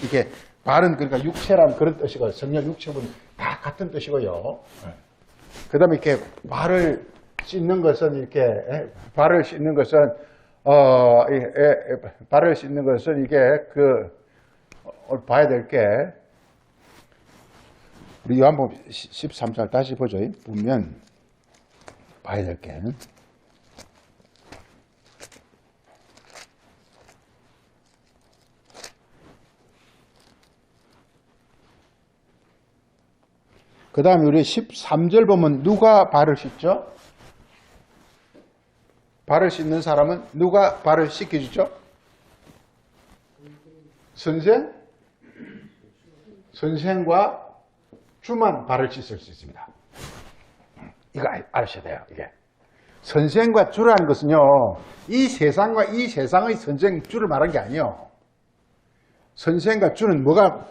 발은 그러니까 육체란 그런 뜻이고 성령 육체분 다 같은 뜻이고요. 그 다음에 이렇게 발을 씻는 것은 봐야 될 게 우리 요한복음 13장 다시 보죠. 보면 봐야 될 게 그 다음에 우리 13절 보면 누가 발을 씻죠? 발을 씻는 사람은 누가 발을 씻겨주죠? 선생과 주만 발을 씻을 수 있습니다. 이거 아셔야 돼요. 이게 선생과 주라는 것은요, 이 세상과 이 세상의 선생 주를 말한 게 아니에요. 선생과 주는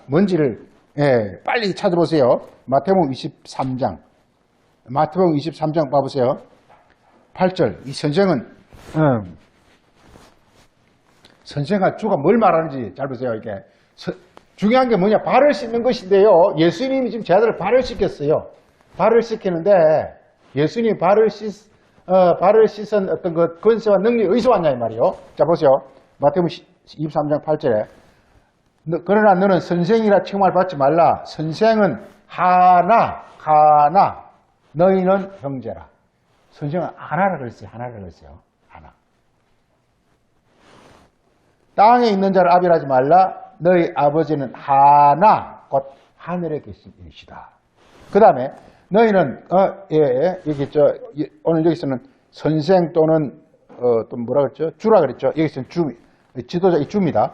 뭔지를 빨리 찾아보세요. 마태복음 23장 봐보세요. 8절. 이 선생은 선생과 주가 뭘 말하는지 잘 보세요. 이게 중요한 게 뭐냐? 발을 씻는 것인데요. 예수님이 지금 제 아들을 발을 씻겼어요. 발을 씻기는데 예수님이 발을 씻은 어떤 그 권세와 능력이 어디서 왔냐 이 말이요. 자 보세요. 마태복음 23장 8절에 그러나 너는 선생이라 칭함을 받지 말라. 선생은 하나 너희는 형제라. 선생은 하나라 그랬어요. 하나라 그랬어요. 하나. 땅에 있는 자를 아비라지 말라. 너희 아버지는 하나 곧 하늘에 계신 이시다. 그 다음에 너희는 여기 오늘 여기서는 선생 또는 또 뭐라 그랬죠? 주라 그랬죠? 여기서는 주, 지도자 이 주입니다.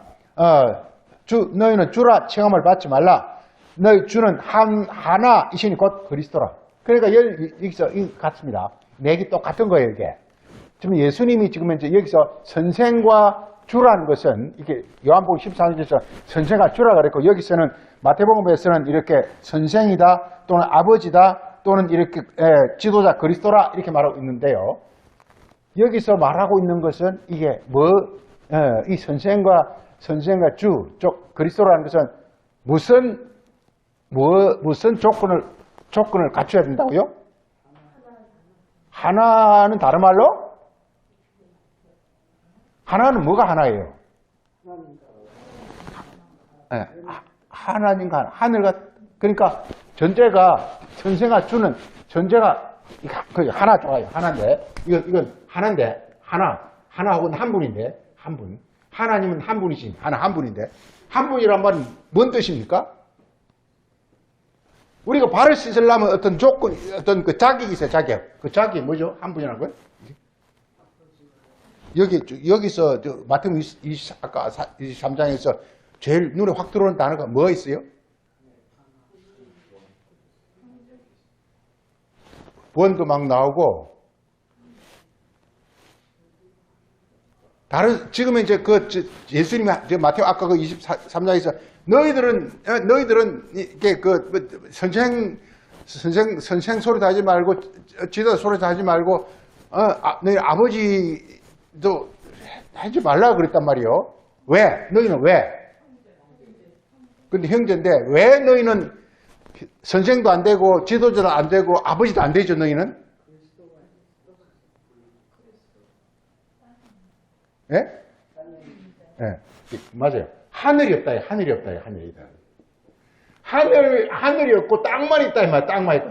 너희는 주라 칭함을 받지 말라. 너희 주는 하나이시니 곧 그리스도라. 그러니까 여기서 같습니다. 내기 똑같은 거예요, 이게. 지금 예수님이 지금 이제 여기서 선생과 주라는 것은 이게 요한복음 14장에서 선생과 주라 그랬고, 여기서는 마태복음에서는 이렇게 선생이다 또는 아버지다 또는 이렇게 지도자 그리스도라 이렇게 말하고 있는데요. 여기서 말하고 있는 것은 이게 이 선생과 주, 쪽 그리스도라는 것은 무슨 조건을 갖춰야 된다고요? 하나는 다른 말로? 하나는 뭐가 하나예요? 하나님과 하늘과, 그러니까 전제가 선생과 주는 전제가 하나 좋아요. 하나인데 이건 하나인데 하나하고는 한 분인데 한 분. 하나님은 한 분이신 한 분인데 한 분이란 말은 뭔 뜻입니까? 우리가 발을 씻으려면 어떤 조건, 어떤 그 자격이 있어요, 자격. 그 자격이 뭐죠? 한 분이라는 거예요? 여기서, 마태복음 아까 23장에서 제일 눈에 확 들어오는 단어가 뭐가 있어요? 원도 막 나오고, 지금 이제 예수님이 마태복음 아까 그 23장에서 너희들은 이게 선생 소리도 하지 말고 지도자 소리도 하지 말고 너희 아버지도 하지 말라 그랬단 말이에요. 왜? 너희는 왜? 근데 형제인데 왜 너희는 선생도 안 되고 지도자도 안 되고 아버지도 안 되죠, 너희는? 예? 예, 맞아요. 하늘이 없다, 하늘이 없다, 하늘이다. 하늘이 없고 땅만 있다, 이 말, 땅만 있다.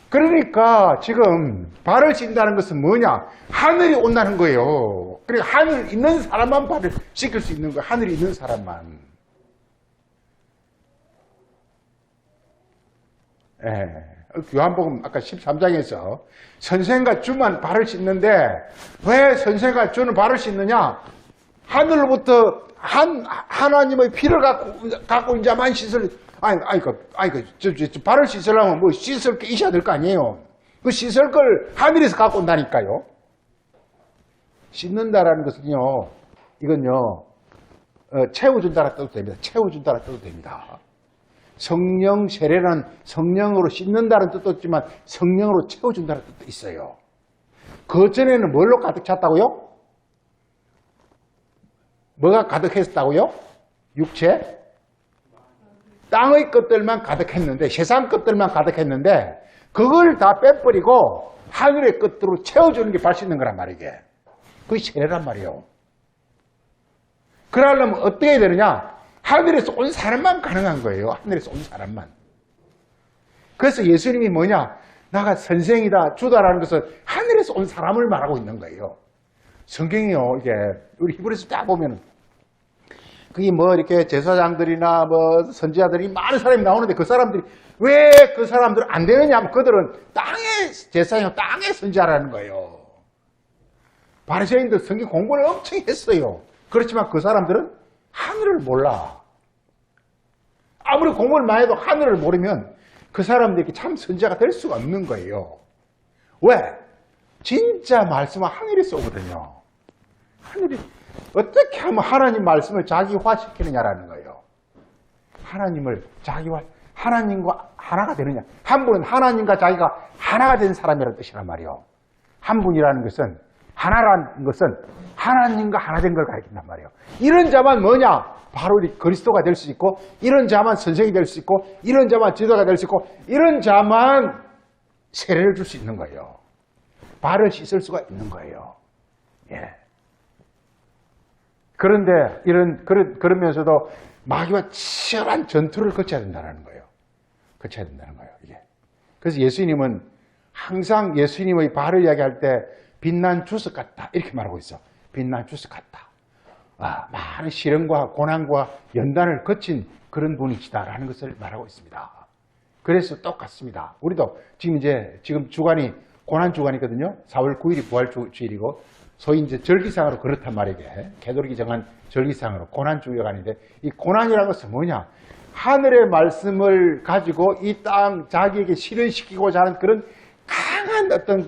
그러니까 지금 발을 씻는다는 것은 뭐냐? 하늘이 온다는 거예요. 그러니까 하늘 있는 사람만 발을 씻을 수 있는 거예요. 하늘이 있는 사람만. 예. 요한복음 아까 13장에서 선생과 주만 발을 씻는데 왜 선생과 주는 발을 씻느냐? 하늘로부터 하나님의 피를 갖고 인 자만 씻을, 발을 씻으려면 뭐 씻을 게 있어야 될 거 아니에요. 그 씻을 걸 하늘에서 갖고 온다니까요. 씻는다라는 것은요, 이건요, 채워준다라 뜻도 됩니다. 채워준다라 뜻도 됩니다. 성령 세례는 성령으로 씻는다는 뜻도 있지만 성령으로 채워준다는 뜻도 있어요. 그 전에는 뭘로 가득 찼다고요? 뭐가 가득했다고요? 육체? 땅의 것들만 가득했는데, 세상 것들만 가득했는데 그걸 다 빼버리고 하늘의 것들로 채워주는 게 발 씻는 거란 말이게. 그게 세례란 말이에요. 그러려면 어떻게 해야 되느냐? 하늘에서 온 사람만 가능한 거예요. 하늘에서 온 사람만. 그래서 예수님이 뭐냐? 나가 선생이다, 주다라는 것은 하늘에서 온 사람을 말하고 있는 거예요. 성경이요, 이게 우리 히브리서 딱 보면은 그게 뭐 이렇게 제사장들이나 뭐 선지자들이 많은 사람이 나오는데 그 사람들이 왜 그 사람들 안 되느냐 하면 그들은 땅의 제사장, 땅의 선지자라는 거예요. 바리새인들 성경 공부를 엄청 했어요. 그렇지만 그 사람들은 하늘을 몰라. 아무리 공부를 많이 해도 하늘을 모르면 그 사람들이 참 선지자가 될 수가 없는 거예요. 왜? 진짜 말씀은 하늘에서 오거든요. 하늘이 어떻게 하면 하나님 말씀을 자기화시키느냐라는 거예요. 하나님을 하나님과 하나가 되느냐. 한 분은 하나님과 자기가 하나가 된 사람이라는 뜻이란 말이에요. 한 분이라는 것은, 하나라는 것은 하나님과 하나 된 걸 가리킨단 말이에요. 이런 자만 뭐냐? 바로 그리스도가 될 수 있고, 이런 자만 선생이 될 수 있고, 이런 자만 지도가 될 수 있고, 이런 자만 세례를 줄 수 있는 거예요. 발을 씻을 수가 있는 거예요. 예. 그런데 그러면서도 마귀와 치열한 전투를 거쳐야 된다는 거예요. 거쳐야 된다는 거예요, 이게. 그래서 예수님은 항상 예수님의 발을 이야기할 때 빛난 주석 같다 이렇게 말하고 있어. 빛난 주석 같다. 많은 시련과 고난과 연단을 거친 그런 분이시다라는 것을 말하고 있습니다. 그래서 똑같습니다. 우리도 지금 주간이 고난 주간이거든요. 4월 9일이 부활 주일이고 소위 이제 절기상으로 그렇단 말이게. 개도릭이 정한 절기상으로 고난 주간인데 이 고난이라는 것은 뭐냐? 하늘의 말씀을 가지고 이 땅 자기에게 실현시키고자 하는 그런 강한 어떤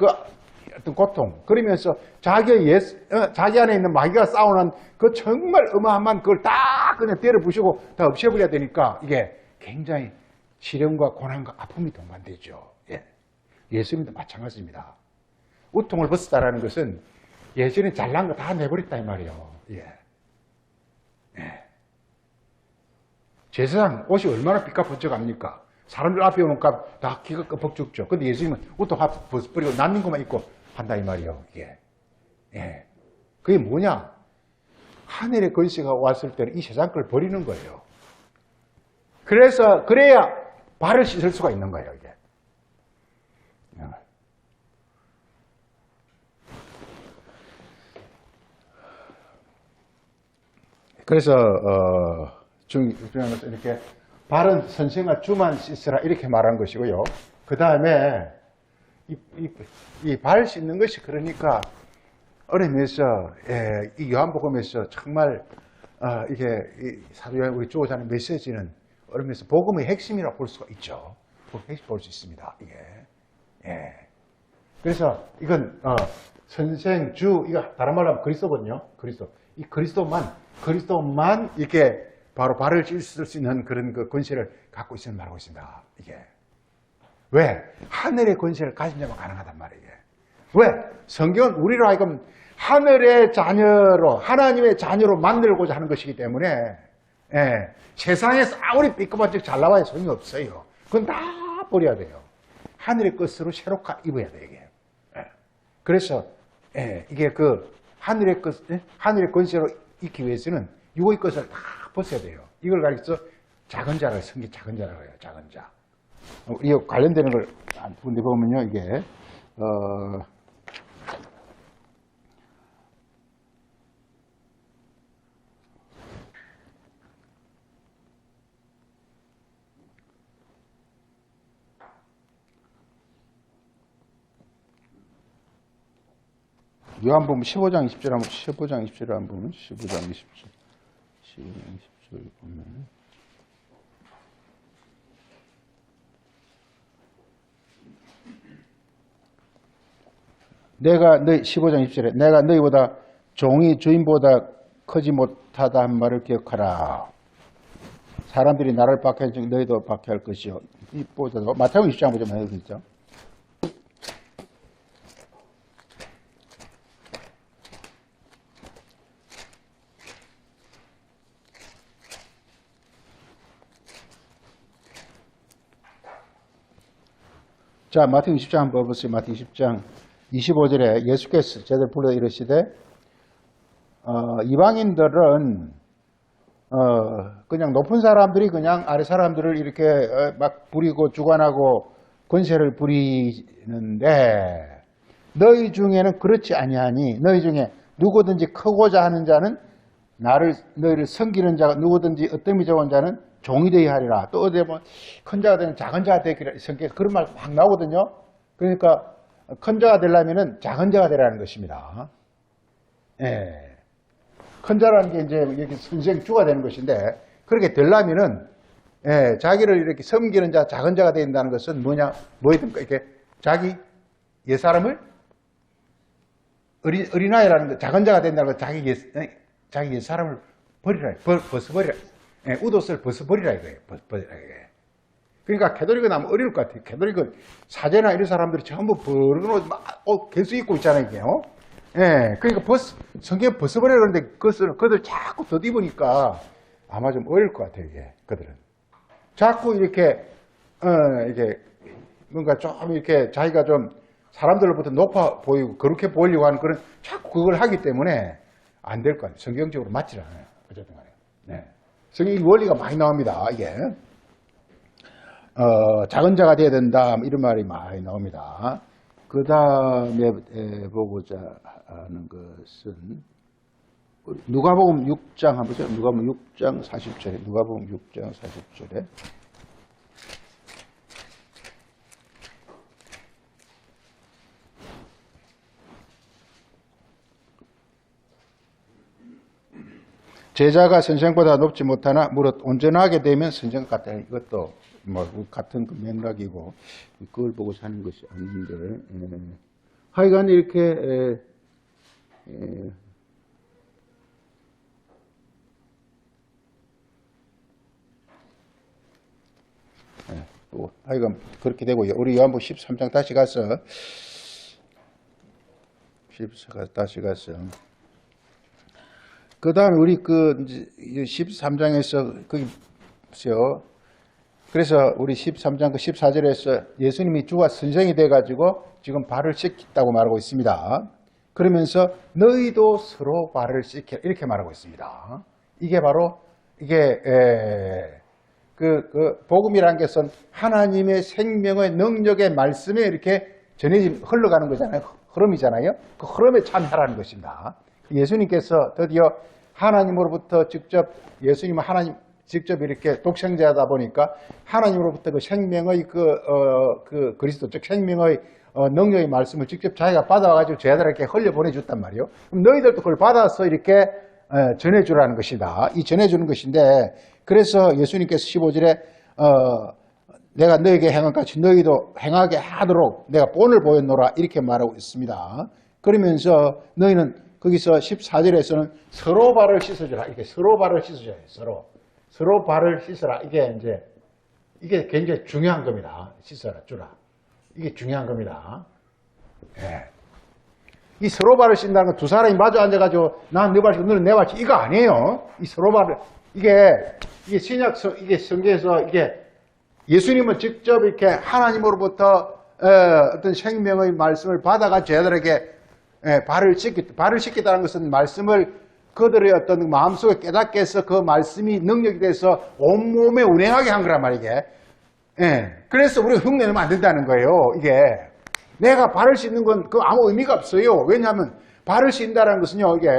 고통, 그러면서 자기 안에 있는 마귀가 쌓아놓은 그 정말 어마어마한 그걸 다 그냥 때려 부수고 다 없애버려야 되니까 이게 굉장히 시련과 고난과 아픔이 동반되죠. 예수님도 마찬가지입니다. 우통을 벗었다라는 것은 예전에 잘난 거 다 내버렸다 이 말이에요. 제사장 옷이 얼마나 삐까번쩍합니까? 사람들 앞에 오는 값 다 기가 끄벅 죽죠. 근데 예수님은 우통 벗어버리고 남는 것만 입고 한다 이 말이에요. 그게 뭐냐? 하늘의 권세가 왔을 때는 이 세상 걸 버리는 거예요. 그래야 발을 씻을 수가 있는 거예요, 이게. 그래서, 중요한 것은 이렇게, 발은 선생아 주만 씻으라 이렇게 말한 것이고요. 그 다음에, 이 발 씻는 것이 그러니까, 어려면서, 이 요한복음에서 정말, 이게, 사도 요한 우리 주고자 하는 메시지는 어려면서 복음의 핵심이라고 볼 수가 있죠. 핵심 볼 수 있습니다, 이게. 그래서 이건, 선생, 주, 이거 다른 말로 하면 그리스도거든요. 이 그리스도만 이렇게 바로 발을 씻을 수 있는 그런 그 권세를 갖고 있음을 말하고 있습니다. 이게. 왜? 하늘의 권세를 가진 자만 가능하단 말이에요. 왜? 성경은 우리로 하여금 하늘의 자녀로, 하나님의 자녀로 만들고자 하는 것이기 때문에, 세상에서 아무리 삐까번쩍 잘 나와야 소용이 없어요. 그건 다 버려야 돼요. 하늘의 것으로 새롭게 입어야 돼요, 이게. 그래서, 이게 하늘의 권세로 입기 위해서는 육의 것을 다 벗어야 돼요. 이걸 가리켜서 작은 자라고 성경 작은 자라고 해요. 작은 자. 이 관련되는 걸 근데 보면요, 이게 요한복음 15장 20절 한번 15장 20절 한번 보면 15장 20절 보면 내가 너희 15장 20절에 내가 너희보다 종이 주인보다 크지 못하다 한 말을 기억하라. 사람들이 나를 박해할 적 너희도 박해할 것이요. 이보다도 마태복음 20장 보자면 해도 있죠. 자, 마태복음 20장 한번 보세요. 마태복음 20장 25절에 예수께서 제들 불러 이르시되 이방인들은 그냥 높은 사람들이 그냥 아래 사람들을 이렇게 막 부리고 주관하고 권세를 부리는데 너희 중에는 그렇지 아니하니 너희 중에 누구든지 크고자 하는 자는 너희를 섬기는 자가 누구든지 어떤 좋은 자는 종이 되어야 하리라. 또 어디에 보면 큰 자가 되는 작은 자가 되기를 성경에 그런 말 막 나오거든요. 그러니까 큰 자가 되려면은 작은 자가 되라는 것입니다. 큰 자라는 게 이제 이렇게 선생주가 되는 것인데 그렇게 되려면은 자기를 이렇게 섬기는 자, 작은 자가 된다는 것은 뭐이든 이렇게 자기 옛사람을 어린아이라는 것, 작은 자가 된다는 것, 자기 옛사람을 버리라, 벗어버리라. 웃옷을 벗어버리라 이거예요. 벗어버리라 이거예요. 그러니까 캐톨릭은 아마 어려울 것 같아요. 캐톨릭은 사제나 이런 사람들이 전부 버릇 개수 입고 있잖아요, 이게요. 그러니까 성경 벗어버리라 그러는데 그들 자꾸 덧입으니까 아마 좀 어려울 것 같아요, 이게. 그들은. 자꾸 이렇게 뭔가 좀 이렇게 자기가 좀 사람들로부터 높아 보이고 그렇게 보이려고 하는 그런 자꾸 그걸 하기 때문에 안 될 것 같아요. 성경적으로 맞지 않아요. 어쨌든 간에. 성경 원리가 많이 나옵니다, 이게. 작은 자가 돼야 된다. 이런 말이 많이 나옵니다. 그 다음에 보고자 하는 것은 누가복음 6장 한번 보죠. 누가복음 6장 40절에 누가복음 6장 40절에 제자가 선생보다 높지 못하나 무릇 온전하게 되면 선생 같다. 이것도 뭐 같은 그 맥락이고 그걸 보고 사는 것이 아닌데 하여간 이렇게 또 하여간 그렇게 되고요. 우리 요한복음 13장 다시 가서 14가 다시 가서 그 다음에 우리 그 13장에서 거기 보세요. 그래서 우리 13장 그 14절에서 예수님이 주가 선생이 돼가지고 지금 발을 씻겠다고 말하고 있습니다. 그러면서 너희도 서로 발을 씻게 이렇게 말하고 있습니다. 이게 바로 이게 복음이라는 것은 하나님의 생명의 능력의 말씀에 이렇게 전해진 흘러가는 거잖아요. 흐름이잖아요. 그 흐름에 참여하라는 것입니다. 예수님께서 드디어 하나님으로부터 직접 예수님은 하나님 직접 이렇게 독생자다 보니까 하나님으로부터 그 생명의 그 그리스도 즉 생명의 능력의 말씀을 직접 자기가 받아와가지고 제자들에게 흘려보내줬단 말이에요. 그럼 너희들도 그걸 받아서 이렇게 전해주라는 것이다. 이 전해주는 것인데 그래서 예수님께서 15절에 내가 너에게 행한 같이 너희도 행하게 하도록 내가 본을 보였노라 이렇게 말하고 있습니다. 그러면서 너희는 거기서 14절에서는 서로 발을 씻어주라. 이렇게 서로 발을 씻어줘야 해요. 서로 발을 씻어라. 이게 굉장히 중요한 겁니다. 씻어라, 주라. 이게 중요한 겁니다. 예. 이 서로 발을 씻는다는 건 두 사람이 마주 앉아가지고 난 네 발 씻고 너는 내 발 씻고 이거 아니에요. 이 서로 발을 이게 신약 이게 성경에서 이게 예수님은 직접 이렇게 하나님으로부터 어떤 생명의 말씀을 받아가 제자들에게 발을 씻겠다는 것은 말씀을 그들의 어떤 마음속에 깨닫게 해서 그 말씀이 능력이 돼서 온몸에 운행하게 한 거란 말이게. 그래서 우리가 흉내내면 안 된다는 거예요. 이게 내가 발을 씻는 건 그 아무 의미가 없어요. 왜냐하면 발을 씻는다는 것은요, 이게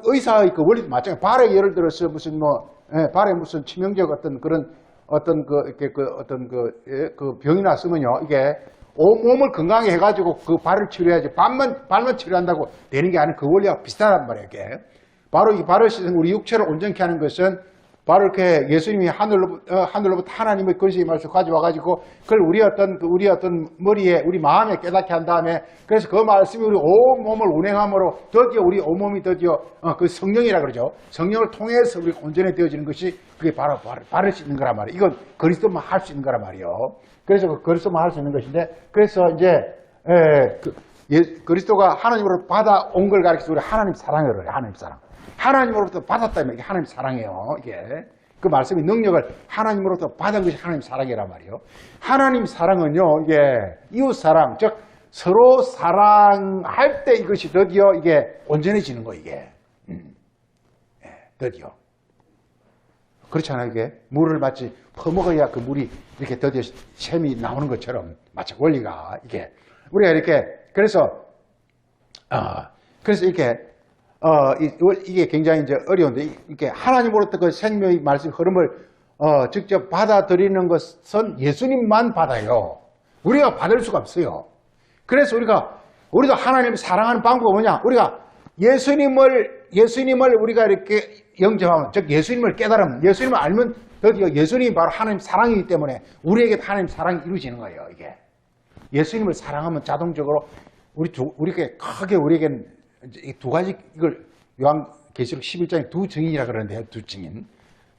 의사의 그 원리도 마찬가지. 발에 예를 들어서 무슨 발에 무슨 치명적 어떤 그런 어떤 그 병이 났으면요, 이게 온몸을 건강하게 해가지고 그 발을 치료해야지 발만 치료한다고 되는 게 아닌 그 원리와 비슷하단 말이에요. 이게. 바로 이 발을 씻은 우리 육체를 온전케 하는 것은 바로 이렇게 예수님이 하늘로부터 하나님의 그리스도의 말씀을 가져와가지고 그걸 우리 어떤 머리에 우리 마음에 깨닫게 한 다음에 그래서 그 말씀이 우리 온몸을 운행함으로 드디어 우리 온몸이 드디어 그 성령이라 그러죠. 성령을 통해서 우리 온전히 되어지는 것이 그게 바로 발을 씻는 거란 말이에요. 이건 그리스도만 할 수 있는 거란 말이에요. 그래서 그 그리스도만 할 수 있는 것인데 그래서 이제 그리스도가 하나님으로 받아온 걸 가리켜서 우리 하나님 사랑을 해요. 하나님 사랑. 하나님으로부터 받았다면 이게 하나님 사랑이에요. 이게 그 말씀의 능력을 하나님으로부터 받은 것이 하나님 사랑이란 말이에요. 하나님 사랑은요, 이게 이웃 사랑, 즉 서로 사랑할 때 이것이 드디어 이게 온전해지는 거 이게 드디어 그렇잖아요. 이게 물을 마치 퍼먹어야 그 물이 이렇게 드디어 샘이 나오는 것처럼 마치 원리가 이게 우리가 이렇게 그래서 이렇게 이게 굉장히 이제 어려운데, 이렇게 하나님으로부터 그 생명의 말씀 흐름을, 직접 받아들이는 것은 예수님만 받아요. 우리가 받을 수가 없어요. 그래서 우리도 하나님을 사랑하는 방법은 뭐냐? 우리가 예수님을 우리가 이렇게 영접하면, 즉 예수님을 깨달으면, 예수님을 알면 드디어 예수님이 바로 하나님 사랑이기 때문에 우리에게 하나님 사랑이 이루어지는 거예요, 이게. 예수님을 사랑하면 자동적으로 우리에게 크게 우리에게는 이 두 가지 이걸 요한계시록 11장에 두 증인이라 그러는데요. 두 증인.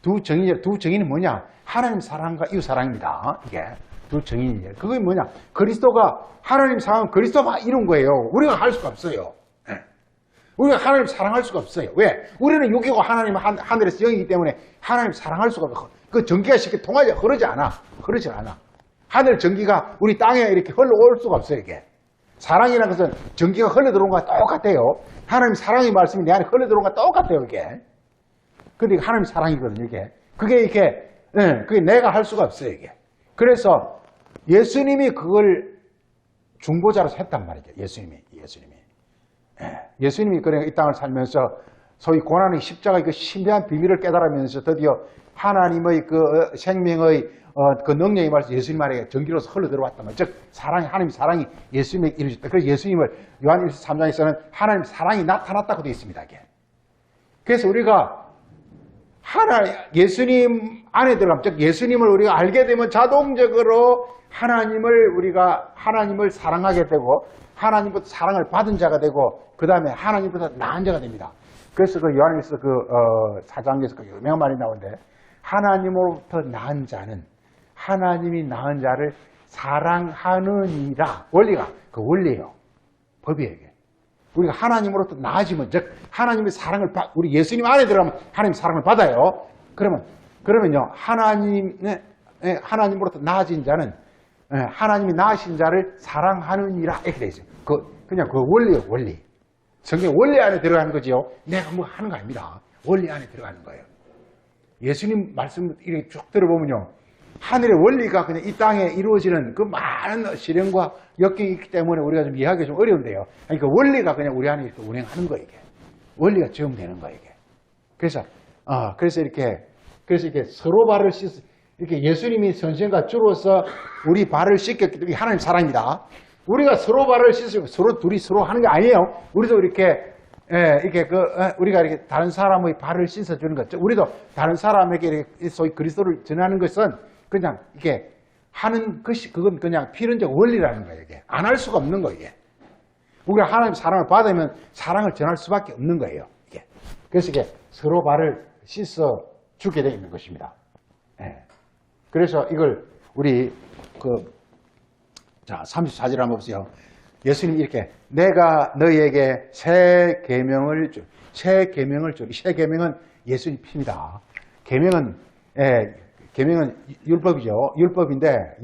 두 증인은 뭐냐? 하나님 사랑과 이웃 사랑입니다. 이게 두 증인이에요. 그게 뭐냐? 그리스도가 하나님 사랑은 그리스도가 이룬 거예요. 우리가 할 수가 없어요. 우리가 하나님 사랑할 수가 없어요. 왜? 우리는 육이고 하나님은 하늘에서 영이기 때문에 하나님 사랑할 수가 없어요. 그 전기가 쉽게 흐르지 않아. 하늘 전기가 우리 땅에 이렇게 흘러올 수가 없어요. 이게. 사랑이라는 것은 전기가 흘러들어온 것과 똑같아요. 하나님 사랑의 말씀이 내 안에 흘러들어온 것과 똑같아요, 이게. 근데 하나님 사랑이거든요, 이게. 그게 이렇게, 예, 그게 내가 할 수가 없어요, 이게. 그래서 예수님이 그걸 중보자로서 했단 말이죠. 예수님이. 예, 예수님이 그래 이 땅을 살면서 소위 고난의 십자가의 그 신비한 비밀을 깨달으면서 드디어 하나님의 그 생명의 그 능력이 말해서 예수님 안에 전기로서 흘러 들어왔단 말이죠. 즉 하나님 사랑이 예수님에게 이루어졌다. 그래서 예수님을 요한일서 3장에서는 하나님 사랑이 나타났다고 되어 있습니다. 이게. 그래서 우리가 예수님 안에 들어가면, 즉 예수님을 우리가 알게 되면 자동적으로 하나님을 사랑하게 되고 하나님부터 사랑을 받은 자가 되고 그 다음에 하나님보다 나은 자가 됩니다. 그래서 그 요한일서 그 4장에서 그 유명한 말이 나오는데, 하나님으로부터 나은 자는 하나님이 낳은 자를 사랑하느니라. 원리가 그 원리예요. 법이에요. 이게. 우리가 하나님으로부터 나아지면, 즉 하나님의 사랑을 우리 예수님 안에 들어가면 하나님 사랑을 받아요. 그러면요 하나님으로부터 나아진 자는 하나님이 낳으신 자를 사랑하느니라 이렇게 돼 있어요. 그냥 그 원리예요. 원리. 성경 원리 안에 들어가는 거지요. 내가 뭐 하는 거 아닙니다. 원리 안에 들어가는 거예요. 예수님 말씀 이렇게 쭉 들어보면요, 하늘의 원리가 그냥 이 땅에 이루어지는 그 많은 시련과 역경이 있기 때문에 우리가 좀 이해하기 좀 어려운데요. 그러니까 원리가 그냥 우리 안에 이렇게 운행하는 거예요. 이게. 원리가 적용되는 거예요. 이게. 그래서 이렇게 서로 발을 이렇게 예수님이 선생과 주로서 우리 발을 씻겼기 때문에 하나님 사랑입니다. 우리가 서로 발을 씻고 둘이 서로 하는 게 아니에요. 우리도 우리가 이렇게 다른 사람의 발을 씻어주는 것. 우리도 다른 사람에게 이렇게 소위 그리스도를 전하는 것은 그냥 이게 하는 것이, 그건 그냥 필연적 원리라는 거예요. 이게. 안 할 수가 없는 거예요. 이게. 우리가 하나님 사랑을 받으면 사랑을 전할 수밖에 없는 거예요. 이게. 그래서 이게 서로 발을 씻어 주게 되어 있는 것입니다. 예. 그래서 이걸 우리 34절 한번 보세요. 예수님이 이렇게 내가 너희에게 새 계명을 주. 새 계명은 예수님 피입니다. 계명은 율법이죠. 율법인데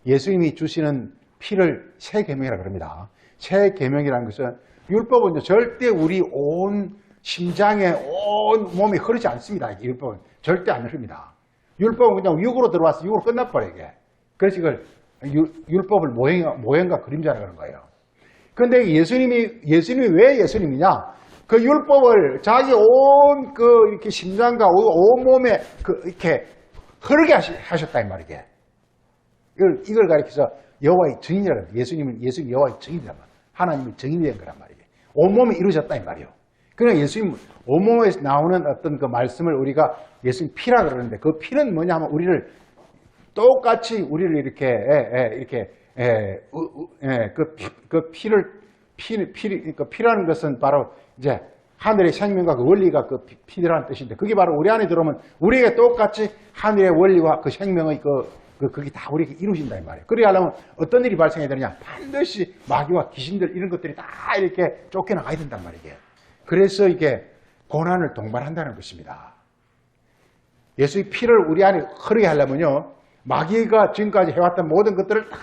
예수님이 주시는 피를 새 계명이라고 합니다. 새 계명이라는 것은, 율법은 절대 우리 온 심장에 온 몸에 흐르지 않습니다. 율법은 절대 안 흐릅니다. 율법은 그냥 육으로 들어와서 육으로 끝나버려요. 이게. 그래서 이걸 율법을 모형과 그림자라고 하는 거예요. 그런데 예수님이 왜 예수님이냐? 그 율법을 자기 온 이렇게 심장과 온 몸에 이렇게 흐르게 하셨다 이 말이게. 이걸 가리켜서 여호와의 증인이라고 해요. 예수님 여호와의 증인이란 말이에요. 하나님의 증인이 된 거란 말이에요. 온몸이 이루어졌다 이 말이에요. 그러나 예수님 온몸에서 나오는 어떤 그 말씀을 우리가 예수님 피라 그러는데, 그 피는 뭐냐 하면 우리를 똑같이 우리를 이렇게 피라는 것은 바로 이제 하늘의 생명과 그 원리가 그 피라는 뜻인데, 그게 바로 우리 안에 들어오면 우리에게 똑같이 하늘의 원리와 그 생명의 그게 다 우리에게 이루어진다 이 말이에요. 그래야 하려면 어떤 일이 발생해야 되느냐? 반드시 마귀와 귀신들 이런 것들이 다 이렇게 쫓겨나가야 된단 말이에요. 그래서 이게 고난을 동반한다는 것입니다. 예수의 피를 우리 안에 흐르게 하려면요, 마귀가 지금까지 해왔던 모든 것들을 다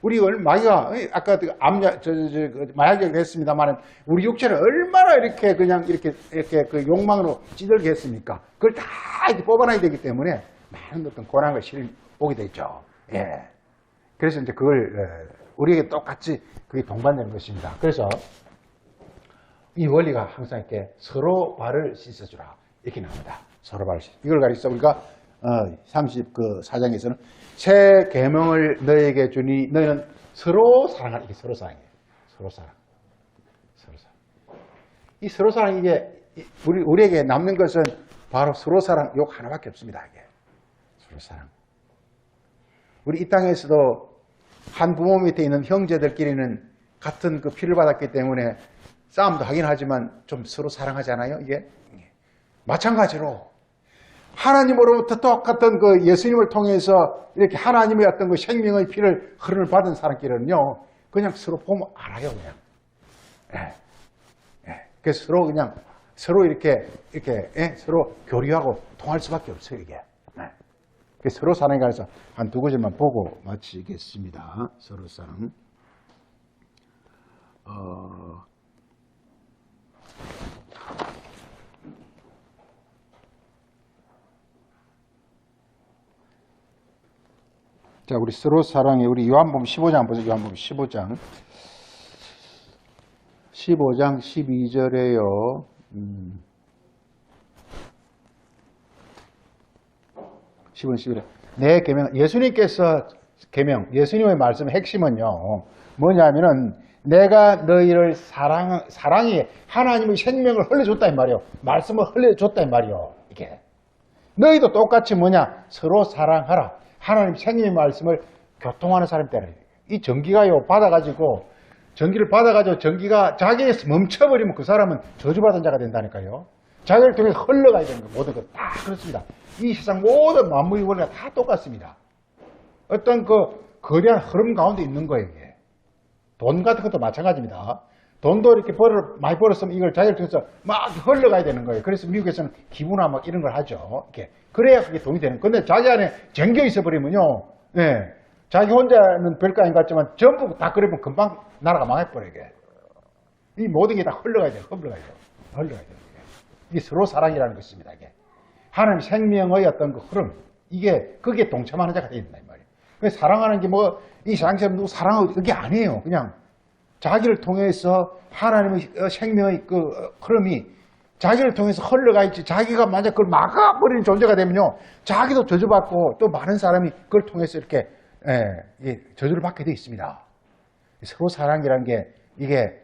마귀가 아까 마약이라고 했습니다만, 우리 육체를 얼마나 이렇게 그 욕망으로 찌들게 했습니까? 그걸 다 이렇게 뽑아내야 되기 때문에 많은 어떤 고난과 시련이 오게 되죠. 예. 그래서 이제 그걸 우리에게 똑같이 그게 동반되는 것입니다. 그래서 이 원리가 항상 이렇게 서로 발을 씻어주라 이렇게 나옵니다. 서로 발을 씻어. 이걸 가리켜 우리가 34장에서는 새 계명을 너희에게 주니 너희는 서로 사랑하라. 이게 서로 사랑이에요. 서로 사랑. 이 서로 사랑, 이게 우리에게 남는 것은 바로 서로 사랑, 요 하나밖에 없습니다. 이게 서로 사랑. 우리 이 땅에서도 한 부모 밑에 있는 형제들끼리는 같은 그 피를 받았기 때문에 싸움도 하긴 하지만 좀 서로 사랑하잖아요. 이게 마찬가지로 하나님으로부터 똑같은 그 예수님을 통해서 이렇게 하나님의 어떤 그 생명의 피를 흐름을 받은 사람끼리는요, 그냥 서로 보면 알아요, 그냥. 그래서 서로 이렇게 서로 교류하고 통할 수밖에 없어요, 이게. 그래서 서로 사랑에 관해서 한 두 구절만 보고 마치겠습니다. 서로 사랑. 자, 우리 서로 사랑해. 우리 요한복음 15장 보세요. 요한복음 15장. 15장 12절에요. 10원 11에 내 계명, 예수님께서 계명, 예수님의 말씀의 핵심은요, 뭐냐면은 내가 너희를 사랑이 하나님의 생명을 흘려줬다 이 말이요. 말씀을 흘려줬다 이 말이요. 이게 너희도 똑같이 뭐냐, 서로 사랑하라. 하나님 생명의 말씀을 교통하는 사람 때라. 이 전기가요, 전기를 받아가지고 전기가 자기에서 멈춰버리면 그 사람은 저주받은 자가 된다니까요. 자기를 통해서 흘러가야 되는 거, 모든 것 다 그렇습니다. 이 세상 모든 만물의 원리가 다 똑같습니다. 어떤 그 거대한 흐름 가운데 있는 거예요, 이게. 돈 같은 것도 마찬가지입니다. 돈도 이렇게 많이 벌었으면 이걸 자기를 통해서 막 흘러가야 되는 거예요. 그래서 미국에서는 기부나 막 이런 걸 하죠. 이렇게. 그래야 그게 돈이 되는. 근데 자기 안에 잠겨 있어 버리면요, 예. 자기 혼자는 별거 아닌 것 같지만 전부 다 그러면 금방 나라가 망해버려, 이게. 이 모든 게 다 흘러가야 돼요. 이게 서로 사랑이라는 것입니다, 이게. 하나님 생명의 어떤 그 흐름, 그게 동참하는 자가 되어야 된다, 이 말이에요. 그래서 사랑하는 게 뭐, 이 세상에서 누구 사랑하고, 그게 아니에요. 그냥 자기를 통해서 하나님의 생명의 그 흐름이 자기를 통해서 흘러가 있지, 자기가 만약 그걸 막아버리는 존재가 되면요, 자기도 저주받고 또 많은 사람이 그걸 통해서 이렇게, 저주를 받게 되어 있습니다. 서로 사랑이라는 게, 이게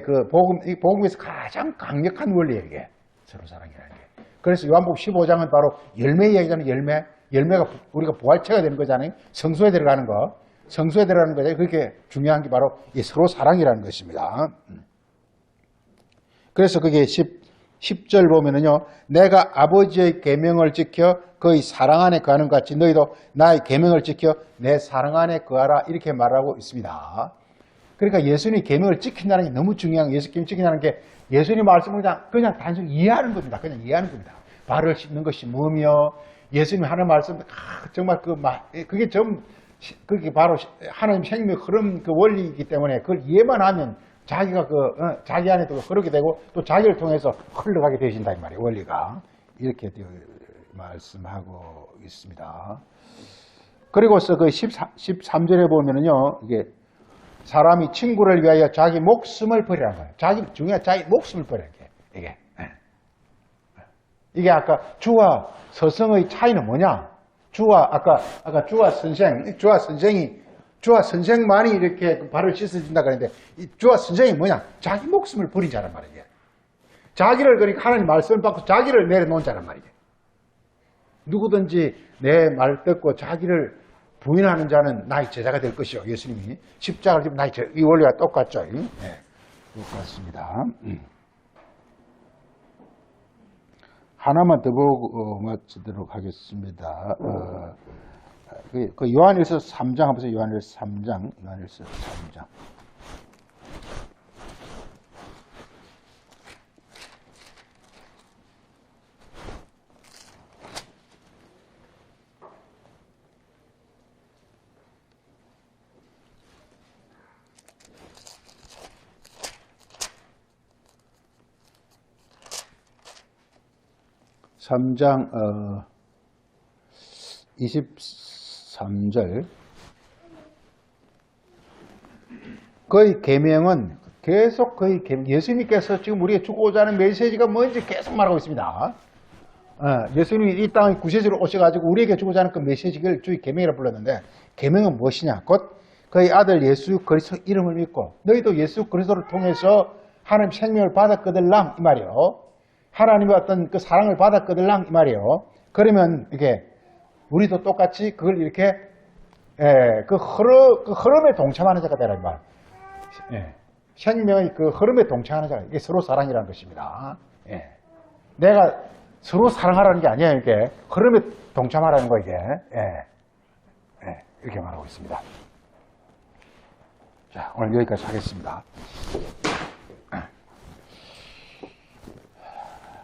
그 복음에서 가장 강력한 원리예요, 이게. 서로 사랑이라는 게. 그래서 요한복음 15장은 바로 열매 이야기잖아요, 열매가 우리가 부활체가 되는 거잖아요. 성소에 들어가는 거. 성소에 들어가는 거죠. 그렇게 중요한 게 바로 이 서로 사랑이라는 것입니다. 그래서 그게 10절 보면은요, 내가 아버지의 계명을 지켜 그의 사랑 안에 거하는 것 같이 너희도 나의 계명을 지켜 내 사랑 안에 거하라, 이렇게 말하고 있습니다. 그러니까 예수님이 계명을 지킨다는 게 너무 중요한 거예요. 예수님이 지킨다는 게 예수님 말씀을 그냥 단순히 이해하는 겁니다. 그냥 이해하는 겁니다. 발을 씻는 것이 뭐며, 예수님이 하는 말씀, 정말 그게 바로 하나님 생명 흐름 그 원리이기 때문에 그걸 이해만 하면 자기가 자기 안에도 흐르게 되고 또 자기를 통해서 흘러가게 되신다, 이 말이에요. 원리가. 이렇게 말씀하고 있습니다. 그리고서 그 13절에 보면은요, 이게 사람이 친구를 위하여 자기 목숨을 버리라는 거예요. 중요한 자기 목숨을 버리는 게, 이게 아까 주와 서성의 차이는 뭐냐? 아까 주와 선생만이 이렇게 발을 씻어준다 그랬는데, 이 주와 선생이 뭐냐? 자기 목숨을 버린 자란 말이에요. 자기를, 그러니까 하나님 말씀을 받고 자기를 내려놓은 자란 말이에요. 누구든지 내 말 듣고 자기를 부인하는 자는 나의 제자가 될 것이요. 예수님이 십자가를 지금 이 원리가 똑같죠. 네, 똑같습니다. 하나만 더 보고 마치도록 하겠습니다. 그 요한일서 3장 한번 보세요. 요한일서 3장. 3장 23절. 그의 계명은 계속 예수님께서 지금 우리에게 주고자 하는 메시지가 뭔지 계속 말하고 있습니다. 예수님이 이 땅에 구세주로 오셔가지고 우리에게 주고자 하는 그 메시지를 주의 계명이라고 불렀는데, 계명은 무엇이냐? 곧 그의 아들 예수 그리스도 이름을 믿고 너희도 예수 그리스도를 통해서 하나님 생명을 받았거들랑, 이 말이요. 하나님의 어떤 그 사랑을 받았거들랑, 이 말이에요. 그러면 이게 우리도 똑같이 그걸 이렇게 그 흐름에 동참하는 자가 되라, 이 말. 생명의 그 흐름에 동참하는 자가, 이게 서로 사랑이라는 것입니다. 내가 서로 사랑하라는 게 아니에요, 이게. 흐름에 동참하라는 거, 이게. 이렇게 말하고 있습니다. 자, 오늘 여기까지 하겠습니다.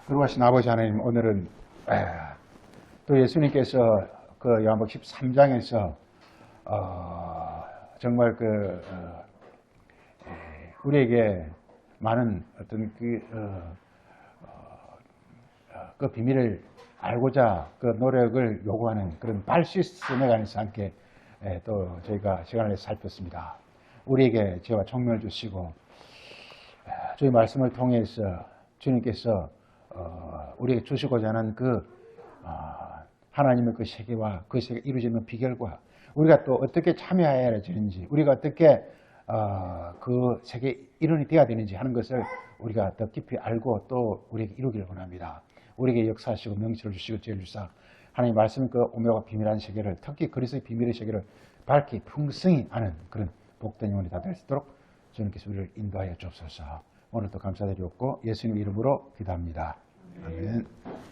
거룩하신 아버지 하나님, 오늘은 또 예수님께서 그 요한복음 13장에서 정말 우리에게 많은 어떤 그 비밀을 알고자 그 노력을 요구하는 그런 발 시스템에 관해서 함께 또 저희가 시간을 내서 살폈습니다. 우리에게 저와 총명을 주시고 주의 말씀을 통해서 주님께서 우리에게 주시고자 하는 그 하나님의 그 세계와 그 세계 이루어지는 비결과 우리가 또 어떻게 참여해야 되는지 우리가 어떻게 그 세계 일원이 되어야 되는지 하는 것을 우리가 더 깊이 알고 또 우리에게 이루기를 원합니다. 우리에게 역사하시고 명철을 주시고 지혜를 주사 하나님 말씀 그 오묘가 비밀한 세계를 특히 그리스도의 비밀의 세계를 밝히 풍성히 아는 그런 복된 영혼이 다 될 수 있도록 주님께서 우리를 인도하여 주옵소서. 오늘도 감사드리옵고 예수님 이름으로 기도합니다. 아멘.